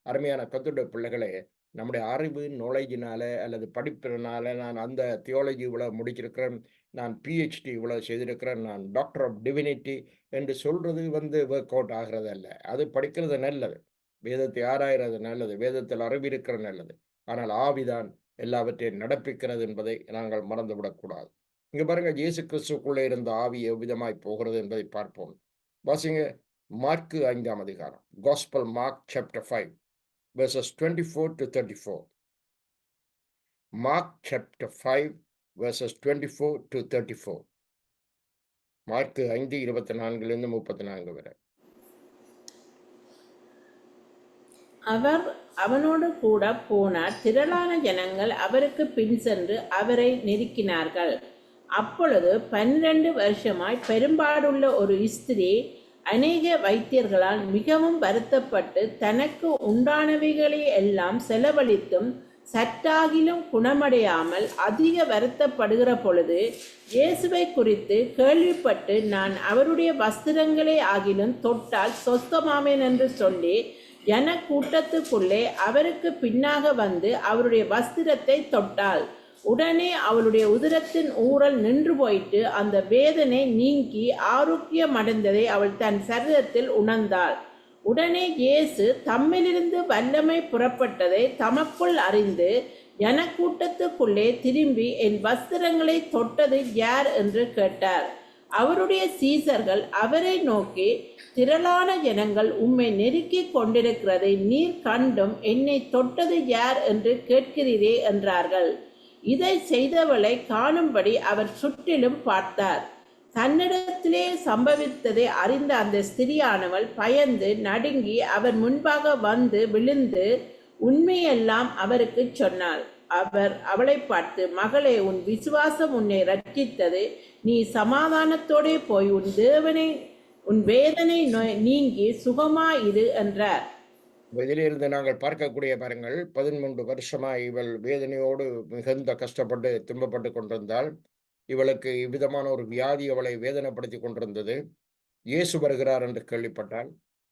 அருமையான கர்த்தருடைய பிள்ளைகளே, நம்முடைய அறிவு நாலேஜினால அல்லது படிப்பினால நான் அந்த தியாலஜி இவ்வளவு முடிச்சிருக்கிறேன், நான் PhD இவ்வளவு செய்திருக்கிறேன், நான் டாக்டர் ஆஃப் டிவினிட்டி என்று சொல்றது ஒர்க் அவுட் ஆகிறது அல்ல. அது படிக்கிறது நல்லது, வேதத்தை ஆராய்கிறது நல்லது, வேதத்தில் அறிவிருக்கிற நல்லது. ஆனால் ஆவிதான் எல்லாவற்றையும் நடப்பிக்கிறது என்பதை நாங்கள் மறந்துவிடக்கூடாது. இங்க பாருங்க, இயேசு கிறிஸ்துக்குள்ளே இருந்த ஆவி எவ்விதமாய் போகிறது என்பதை பார்ப்போம். வாசிங்க மார்க்கு 5 அதிகாரம். Gospel Mark chapter 5 verses 24 to 34. Mark chapter 5 verses 24 to 34. Mark 5 24 34 வரை. அவர் அவனோடு கூட போனார். திரளான ஜனங்கள் அவருக்கு பின் சென்று அவரை நெருக்கினார்கள். அப்பொழுது 12 வருஷமாய் பெரும்பாடுள்ள ஒரு ஸ்திரீ அநேக வைத்தியர்களால் மிகவும் வருத்தப்பட்டு தனக்கு உண்டானவைகளை எல்லாம் செலவழித்தும் சற்றாகிலும் குணமடையாமல் அதிக வருத்தப்படுகிற பொழுது இயேசுவை குறித்து கேள்விப்பட்டு, நான் அவருடைய வஸ்திரங்களை ஆகிலும் தொட்டால் சொஸ்தமாவேன் என்று சொல்லி ஜனக்கூட்டத்துக்குள்ளே அவருக்கு பின்னாக வந்து அவருடைய வஸ்திரத்தை தொட்டாள். உடனே அவளுடைய உதரத்தின் ஊறல் நின்று போயிட்டு அந்த வேதனை நீங்கி ஆரோக்கியம் அடைந்ததை அவள் தன் சரீரத்தில் உணர்ந்தாள். உடனே இயேசு தம்மிலிருந்து வல்லமை புறப்பட்டதை தமக்குள் அறிந்து ஜனக்கூட்டத்துக்குள்ளே திரும்பி, என் வஸ்திரங்களை தொட்டது யார் என்று கேட்டார். அவருடைய சீசர்கள் அவரை நோக்கி, திரளான ஜனங்கள் உம்மை நெருக்கி கொண்டிருக்கிறதை நீர் கண்டும் என்னை தொட்டது யார் என்று கேட்கிறீரே என்றார்கள். இதை செய்தவளை காணும்படி அவர் சுற்றிலும் பார்த்தார். தன்னிடத்திலே சம்பவித்ததை அறிந்த அந்த ஸ்திரியானவள் பயந்து நடுங்கி அவர் முன்பாக வந்து விழுந்து உண்மையெல்லாம் அவருக்கு சொன்னாள். அவர் அவளை பார்த்து, மகளே, உன் விசுவாசம் உன்னை ரட்சித்தது, நீ சமாதானத்தோடே போய் உன் வேதனை நீங்கி சுகமாயிரு என்றார். இதிலிருந்து நாங்கள் பார்க்கக்கூடிய பாருங்கள், 13 வருஷமா இவள் வேதனையோடு மிகுந்த கஷ்டப்பட்டு துன்பப்பட்டு கொண்டிருந்தாள். இவளுக்கு இவ்விதமான ஒரு வியாதி அவளை வேதனைப்படுத்தி கொண்டிருந்தது. இயேசு வருகிறார் என்று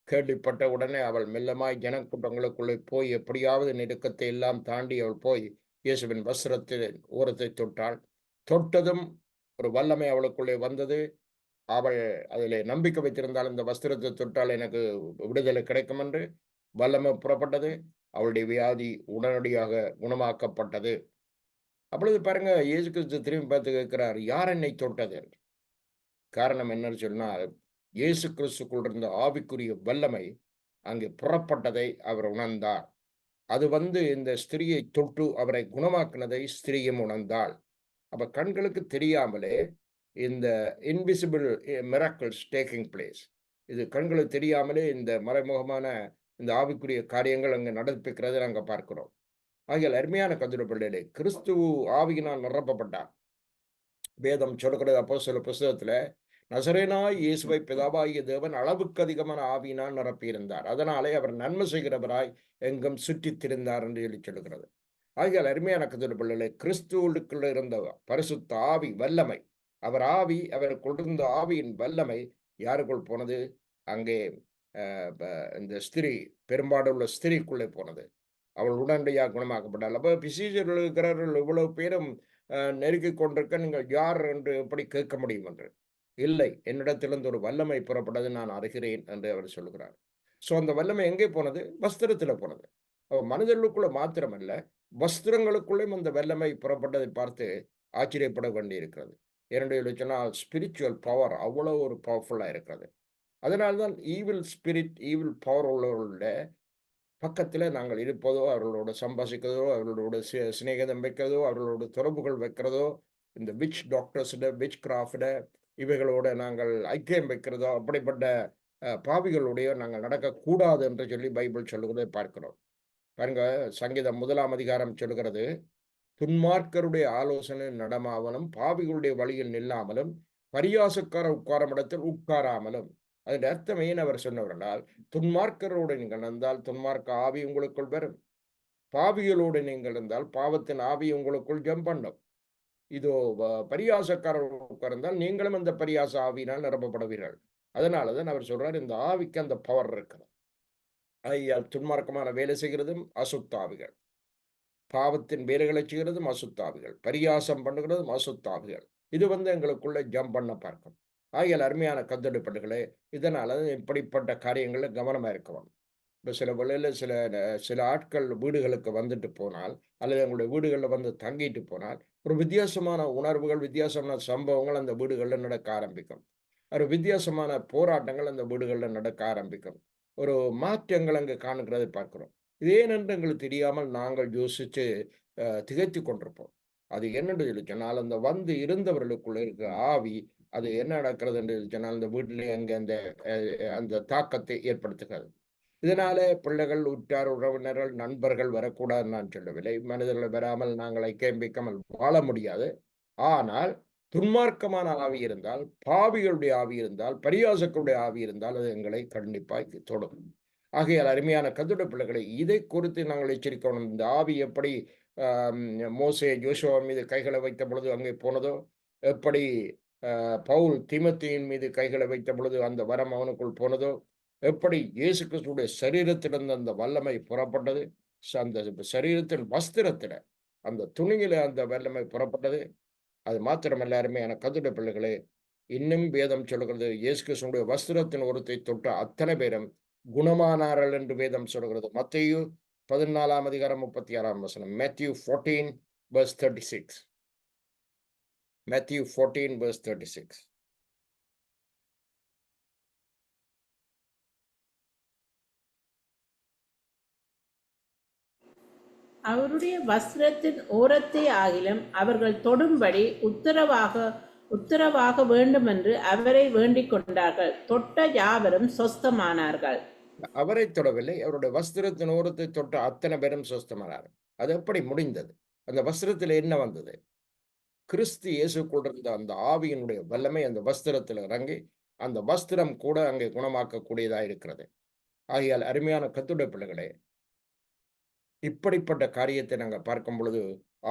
கேள்விப்பட்ட உடனே அவள் மெல்லமாய் ஜனக்கூட்டங்களுக்குள்ளே போய் எப்படியாவது நெருக்கத்தை எல்லாம் தாண்டி அவள் போய் இயேசுவின் வஸ்திரத்தில் ஓரத்தை தொட்டாள். தொட்டதும் ஒரு வல்லமை அவளுக்குள்ளே வந்தது. அவள் அதிலே நம்பிக்கை வைத்திருந்தால் இந்த வஸ்திரத்தை தொட்டால் எனக்கு விடுதலை கிடைக்கும் என்று வல்லமை புறப்பட்டது. அவளுடைய வியாதி உடனடியாக குணமாக்கப்பட்டது. அப்பொழுது பாருங்க, இயேசு கிறிஸ்து திரும்பி பார்த்து கேட்கிறார், யார் என்னை தொட்டது என்று. காரணம் என்னன்னு சொன்னால், இயேசு கிறிஸ்துக்குள் இருந்த ஆவிக்குரிய வல்லமை அங்கே புறப்பட்டதை அவர் உணர்ந்தார். அது இந்த ஸ்திரியை தொட்டு அவரை குணமாக்கினதை ஸ்திரியும் உணர்ந்தாள். அப்ப கண்களுக்கு தெரியாமலே இந்த இன்விசிபிள் மிராக்கிள்ஸ் டேக்கிங் பிளேஸ், இது கண்களுக்கு தெரியாமலே இந்த மறைமுகமான இந்த ஆவிக்குரிய காரியங்கள் அங்கே நடப்பிக்கிறதை நாங்கள் பார்க்கிறோம். ஆகிய அருமையான கர்த்தருடைய பிள்ளைகளே, கிறிஸ்து ஆவியினால் நிரப்பப்பட்டார். வேதம் சொல்கிறது அப்போஸ்தலர் புஸ்தகத்துல, நசரேனாய் இயேசுவை பிதாவாகிய தேவன் அளவுக்கு அதிகமான ஆவியினால் நிரப்பியிருந்தார். அதனாலே அவர் நன்மை செய்கிறவராய் எங்கும் சுற்றித் திரிந்தார் என்று சொல்லி சொல்லுகிறது. ஆகியால் அருமையான கர்த்தருடைய பிள்ளைகளே, கிறிஸ்துவுக்குள்ள இருந்த பரிசுத்த ஆவி வல்லமை, அவர் ஆவி, அவர் கொண்டிருந்த ஆவியின் வல்லமை யாருக்குள் போனது? அங்கே இந்த ஸ்திரீ, பெரும்பாடுள்ள ஸ்திரீக்குள்ளே போனது. அவள் உடனடியாக குணமாக்கப்பட்டாள். அப்போ பிசீசர்கள் இருக்கிறார்கள், இவ்வளவு பேரும் நெருக்கி கொண்டிருக்க நீங்கள் யார் என்று எப்படி கேட்க முடியும் என்று. இல்லை, என்னிடத்திலிருந்து ஒரு வல்லமை புறப்பட்டது, நான் அறிகிறேன் என்று அவர் சொல்கிறார். ஸோ அந்த வல்லமை எங்கே போனது? வஸ்திரத்தில் போனது. மனிதர்களுக்குள்ள மாத்திரமல்ல, வஸ்திரங்களுக்குள்ளேயும் அந்த வல்லமை புறப்பட்டதை பார்த்து ஆச்சரியப்பட வேண்டியிருக்கிறது. என்னுடைய சொன்னால் ஸ்பிரிச்சுவல் பவர் அவ்வளோ ஒரு பவர்ஃபுல்லாக இருக்கிறது. அதனால்தான் ஈவில் ஸ்பிரிட், ஈவில் பவர் உள்ளவர்களுடைய பக்கத்தில் நாங்கள் இருப்பதோ, அவர்களோட சம்பாஷிக்கிறதோ, அவர்களோட சிநேகிதம் வைக்கிறதோ, அவர்களோட தொடர்புகள் வைக்கிறதோ, இந்த விச் டாக்டர்ஸிட, விச் கிராஃப்ட இவைகளோட நாங்கள் ஐக்கியம் வைக்கிறதோ, அப்படிப்பட்ட பாவிகளுடைய நாங்கள் நடக்கக்கூடாது என்று சொல்லி பைபிள் சொல்லுவதை பார்க்கிறோம். பாருங்க, சங்கீதம் 1ஆம் அதிகாரம் சொல்லுகிறது, துன்மார்க்கருடைய ஆலோசனை நடமாமலும், பாவிகளுடைய வழியில் நில்லாமலும், பரியாசக்கார உட்காரும் இடத்தில் உட்காராமலும். அதன் அர்த்தம் ஏன் அவர் சொன்னவர்களால், துன்மார்க்கரோடு நீங்கள் இருந்தால் துன்மார்க்க ஆவி உங்களுக்குள் வரும், பாவிகளோடு நீங்கள் இருந்தால் பாவத்தின் ஆவி உங்களுக்குள் ஜம்ப் பண்ணும். இதோ பரியாசக்காரர் இருந்தால் நீங்களும் அந்த பரியாச ஆவியினால் நிரப்பப்படுவீர்கள். அதனாலதான் அவர் சொல்றார், இந்த ஆவிக்கு அந்த பவர் இருக்கிறது. ஐயால் துன்மார்க்கமான வேலை செய்கிறதும் அசுத்தாவிகள், பாவத்தின் வேலைகளை செய்கிறதும் அசுத்தாவிகள், பரியாசம் பண்ணுகிறதும் அசுத்தாவிகள். இது எங்களுக்குள்ள ஜம்ப் பண்ண பார்க்கும். ஆகியால் அருமையான கத்தெடுப்பட்டுகளே, இதனால இப்படிப்பட்ட காரியங்களில் கவனமாக இருக்கிறோம். இப்போ சில வேளையில் சில ஆட்கள் வீடுகளுக்கு வந்துட்டு போனால், அல்லது எங்களுடைய வீடுகளில் தங்கிட்டு போனால், ஒரு வித்தியாசமான உணர்வுகள், வித்தியாசமான சம்பவங்கள் அந்த வீடுகளில் நடக்க ஆரம்பிக்கும். ஒரு வித்தியாசமான போராட்டங்கள் அந்த வீடுகளில் நடக்க ஆரம்பிக்கும். ஒரு மாற்றங்கள் அங்கே காணுகிறதை பார்க்கிறோம். இது ஏனென்று எங்களுக்கு தெரியாமல் நாங்கள் யோசித்து திகைத்து கொண்டிருப்போம். அது என்னென்று சொல்லி சொன்னால், அந்த இருந்தவர்களுக்குள்ள இருக்கிற ஆவி, அது என்ன நடக்கிறது என்று சொன்னால், அந்த வீட்டிலே அங்கே அந்த தாக்கத்தை ஏற்படுத்துகிறது. இதனால பிள்ளைகள், உற்றார் உறவினர்கள், நண்பர்கள் வரக்கூடாதுன்னு நான் சொல்லவில்லை. மனிதர்கள் வராமல் நாங்கள் ஐக்கியம் வைக்காமல் வாழ முடியாது. ஆனால் துன்மார்க்கமான ஆவி இருந்தால், பாவிகளுடைய ஆவி இருந்தால், பரியாசங்களுடைய ஆவி இருந்தால், அது எங்களை கண்டிப்பாய் தொடும். ஆகையால் அருமையான கர்த்தருடைய பிள்ளைகளை, இதை குறித்து நாங்கள் எச்சரிக்கணும். இந்த ஆவி எப்படி மோசே யோசுவா மீது கைகளை வைத்த பொழுது அங்கே போனதோ, எப்படி பவுல் தீமோத்தேயின் மீது கைகளை வைத்த பொழுது அந்த வரம் அவனுக்குள் போனதோ, எப்படி இயேசு கிறிஸ்துடைய சரீரத்திலிருந்து அந்த வல்லமை புறப்பட்டது, அந்த சரீரத்தின் வஸ்திரத்தில, அந்த துணியில அந்த வல்லமை புறப்பட்டது. அது மாத்திரமல்ல அருமையான கர்த்தருடைய பிள்ளைகளே, இன்னும் வேதம் சொல்லுகிறது, இயேசு கிறிஸ்துடைய வஸ்திரத்தின் ஒருத்தை தொட்ட அத்தனை பேரும் குணமானார்கள் என்று வேதம் சொல்கிறது. மத்தேயு 14ஆம் அதிகாரம் 36ஆம் வசனம். Matthew 14 verse 36. Matthew 14 verse 36. அவருடைய வஸ்திரத்தின் ஓரத்தை ஆகிலும் அவர்கள் தொடும்படி உத்தரவாக வேண்டுமென்று அவரை வேண்டிக் கொண்டார்கள். தொட்ட யாவரும் சொஸ்தமானார்கள். அவரை தொடவில்லை, அவருடைய வஸ்திரத்தின் ஓரத்தை தொட்ட அத்தனை பேரும் சொஸ்தமானார்கள். அது எப்படி முடிந்தது? அந்த வஸ்திரத்தில் என்ன வந்தது? கிறிஸ்து இயேசுக்குள் இருந்த அந்த ஆவியினுடைய வல்லமை அந்த வஸ்திரத்தில் இறங்கி, அந்த வஸ்திரம் கூட அங்கே குணமாக்கக்கூடியதாக இருக்கிறது. ஆகையால் அருமையான கர்த்தருடைய பிள்ளைகளே, இப்படிப்பட்ட காரியத்தை நாங்கள் பார்க்கும் பொழுது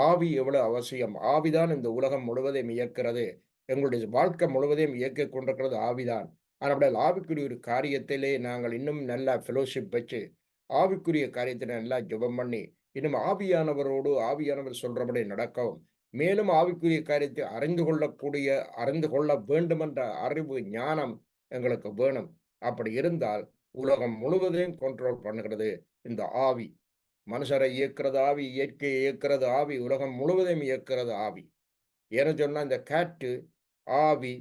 ஆவி எவ்வளவு அவசியம். ஆவிதான் இந்த உலகம் முழுவதையும் இயக்கிறது. எங்களுடைய வாழ்க்கை முழுவதையும் இயக்கிக் கொண்டிருக்கிறது ஆவிதான். ஆனால் ஆவிக்குரிய ஒரு காரியத்திலே நாங்கள் இன்னும் நல்லா ஃபெலோஷிப் வச்சு ஆவிக்குரிய காரியத்தை நல்லா ஜெபம் பண்ணி இன்னும் ஆவியானவரோடு ஆவியானவர் சொல்றபடி நடக்கவும், மேலும் ஆவிக்குரிய காரியத்தை அறிந்து கொள்ள வேண்டுமென்ற அறிவு ஞானம் எங்களுக்கு வேணும். அப்படி இருந்தால் உலகம் முழுவதையும் கண்ட்ரோல் பண்ணுகிறது இந்த ஆவி. மனுஷரை இயக்கிறது ஆவி, இயற்கையை இயக்கிறது ஆவி, உலகம் முழுவதையும் இயக்கிறது ஆவி. ஏன்னு சொன்னா இந்த காற்று, ஆவி,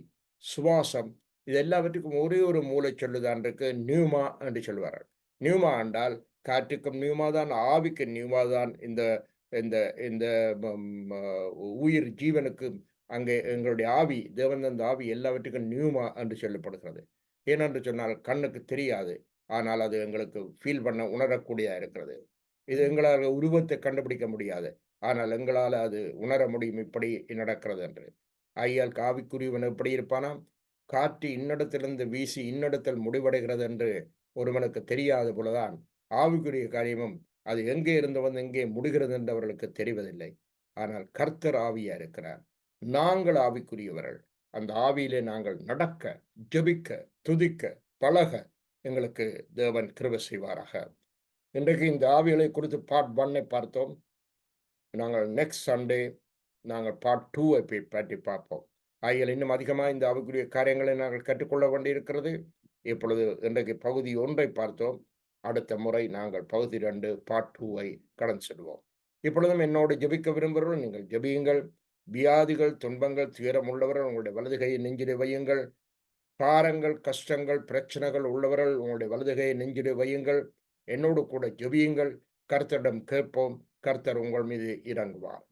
சுவாசம் இது எல்லாவற்றுக்கும் ஒரே ஒரு மூலைச்சொல்லுதான் இருக்கு. நியூமா என்று சொல்வார்கள். நியூமா என்றால் காற்றுக்கும் நியூமா தான், ஆவிக்கு நியூமா தான். இந்த இந்த இந்த உயிர் ஜீவனுக்கு அங்கே எங்களுடைய ஆவி, தேவன் தந்த ஆவி எல்லாவற்றுக்கும் நியூமா என்று சொல்லப்படுகிறது. ஏனென்று சொன்னால் கண்ணுக்கு தெரியாது, ஆனால் அது எங்களுக்கு ஃபீல் பண்ண உணரக்கூடியதா இருக்கிறது. இது எங்களால் உருவத்தை கண்டுபிடிக்க முடியாது, ஆனால் எங்களால் அது உணர முடியும் இப்படி நடக்கிறது என்று. ஆகையால் ஆவிக்குரியவன் எப்படி இருப்பானாம்? காற்று இன்னிடத்திலிருந்து வீசி இன்னிடத்தில் முடிவடைகிறது என்று ஒருவனுக்கு தெரியாத போலதான் ஆவிக்குரிய காரியமும் அது எங்கே இருந்து வந்து எங்கே முடிகிறது என்று அவர்களுக்கு தெரிவதில்லை. ஆனால் கர்த்தர் ஆவியா இருக்கிறார். நாங்கள் ஆவிக்குரியவர்கள். அந்த ஆவியிலே நாங்கள் நடக்க, ஜெபிக்க, துதிக்க, பழக எங்களுக்கு தேவன் கிருபை செய்வாராக. இன்றைக்கு இந்த ஆவிகளை குறித்து பார்ட் 1 பார்த்தோம். நாங்கள் நெக்ஸ்ட் சண்டே நாங்கள் பார்ட் 2 பற்றி பார்ப்போம். ஆகியால் இன்னும் அதிகமாக இந்த ஆவிக்குரிய காரியங்களை நாங்கள் கற்றுக்கொள்ள வேண்டியிருக்கிறது. இப்பொழுது இன்றைக்கு பகுதி 1 பார்த்தோம். அடுத்த முறை நாங்கள் பகுதி 2 பார்ட் 2 கடந்து செல்வோம். இப்பொழுதும் என்னோடு ஜெபிக்க விரும்புகிறவர்கள் நீங்கள் ஜெபியுங்கள். வியாதிகள், துன்பங்கள், துயரம் உள்ளவர்கள் உங்களுடைய வலது கையை நெஞ்சிலே வையுங்கள். பாரங்கள், கஷ்டங்கள், பிரச்சனைகள் உள்ளவர்கள் உங்களுடைய வலது கையை நெஞ்சிலே வையுங்கள். என்னோடு கூட ஜெபியுங்கள். கர்த்தரிடம் கேட்போம். கர்த்தர் உங்கள் மீது இறங்குவார்.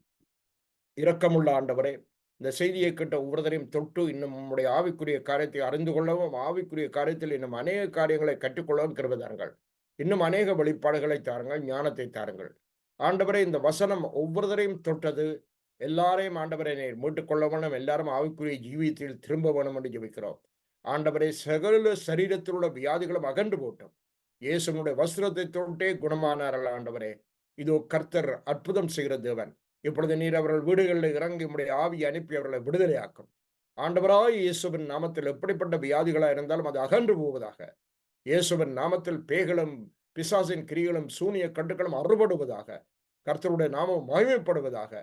இரக்கமுள்ள ஆண்டவரே, இந்த செய்தியை கேட்ட ஒவ்வொருவரையும் தொட்டு இன்னும் நம்முடைய ஆவிக்குரிய காரியத்தை அறிந்து கொள்ளவும், ஆவிக்குரிய காரியத்தில் இன்னும் அநேக காரியங்களை கற்றுக்கொள்ளவும் கிருபை தாருங்கள். இன்னும் அநேக வெளிப்பாடுகளை தாருங்கள், ஞானத்தை தாருங்கள். ஆண்டவரே, இந்த வசனம் ஒவ்வொருவரையும் தொட்டது. எல்லாரையும் ஆண்டவரை நீர் மீட்டுக் கொள்ள வேணும். எல்லாரும் ஆவிக்குரிய ஜீவியத்தில் திரும்ப வேணும் என்று ஜெபிக்கிறோம். ஆண்டவரை, சகல சரீரத்தில் உள்ள வியாதிகளும் அகன்று போட்டோம். இயேசுனுடைய வஸ்திரத்தை தொட்டே குணமானார்கள். ஆண்டவரே, இதோ கர்த்தர் அற்புதம் செய்கிற தேவன். இப்பொழுது நீர் அவர்கள் வீடுகளில் இறங்கி உம்முடைய ஆவியை அனுப்பி அவர்களை விடுதலையாக்கும். ஆண்டவராய் இயேசுவின் நாமத்தில் எப்படிப்பட்ட வியாதிகளாக இருந்தாலும் அது அகன்று போவதாக. இயேசுவின் நாமத்தில் பேய்களும் பிசாசின் கிரிகளும் சூனிய கட்டுகளும் அறுபடுவதாக. கர்த்தருடைய நாமம் மகிமைப்படுவதாக.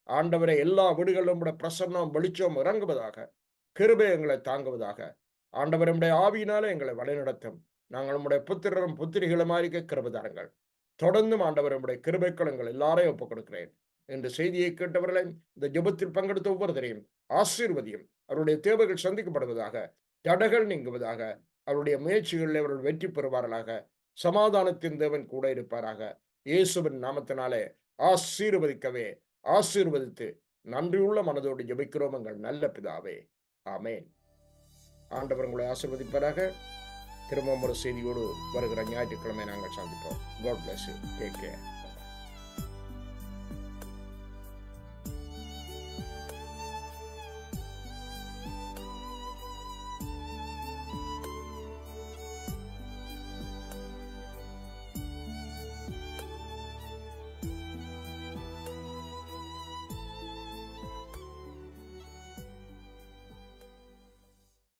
ஆண்டவரை, எல்லா வீடுகளிலும் பிரசன்னம் வெளிச்சம் இறங்குவதாக. கிருபை எங்களை தாங்குவதாக. ஆண்டவர் நம்முடைய ஆவியினாலே எங்களை வழிநடத்தும். நாங்கள் நம்முடைய புத்திரரும் புத்திரிகளுமா இருக்க கிருபை தாருங்கள். தொடர்ந்தும் ஆண்டவர் நம்முடைய கிருபைகள் எங்கள் எல்லாரையும் ஒப்புக் கொடுக்கிறேன். இந்த செய்தியை கேட்டவர்களை, இந்த ஜெபத்தில் பங்கெடுத்த ஒவ்வொருவரையும் ஆசீர்வதியும். அவருடைய தேவைகள் சந்திக்கப்படுவதாக, தடைகள் நீங்குவதாக. அவருடைய முயற்சிகளில் அவர்கள் வெற்றி பெறுவார்களாக. சமாதானத்தின் தேவன் கூட இருப்பாராக. இயேசுவின் நாமத்தினாலே ஆசீர்வதிக்கவே ஆசீர்வதித்து நன்றியுள்ள மனதோடு ஜெபிக்கிறோம் எங்கள் நல்ல பிதாவே. ஆமேன். ஆண்டவர் உங்களை ஆசீர்வதிப்பாராக. திரும்பவும் ஒரு செய்தியோடு வருகிற ஞாயிற்றுக்கிழமை நாங்கள் சந்திப்போம். God bless you. Take care.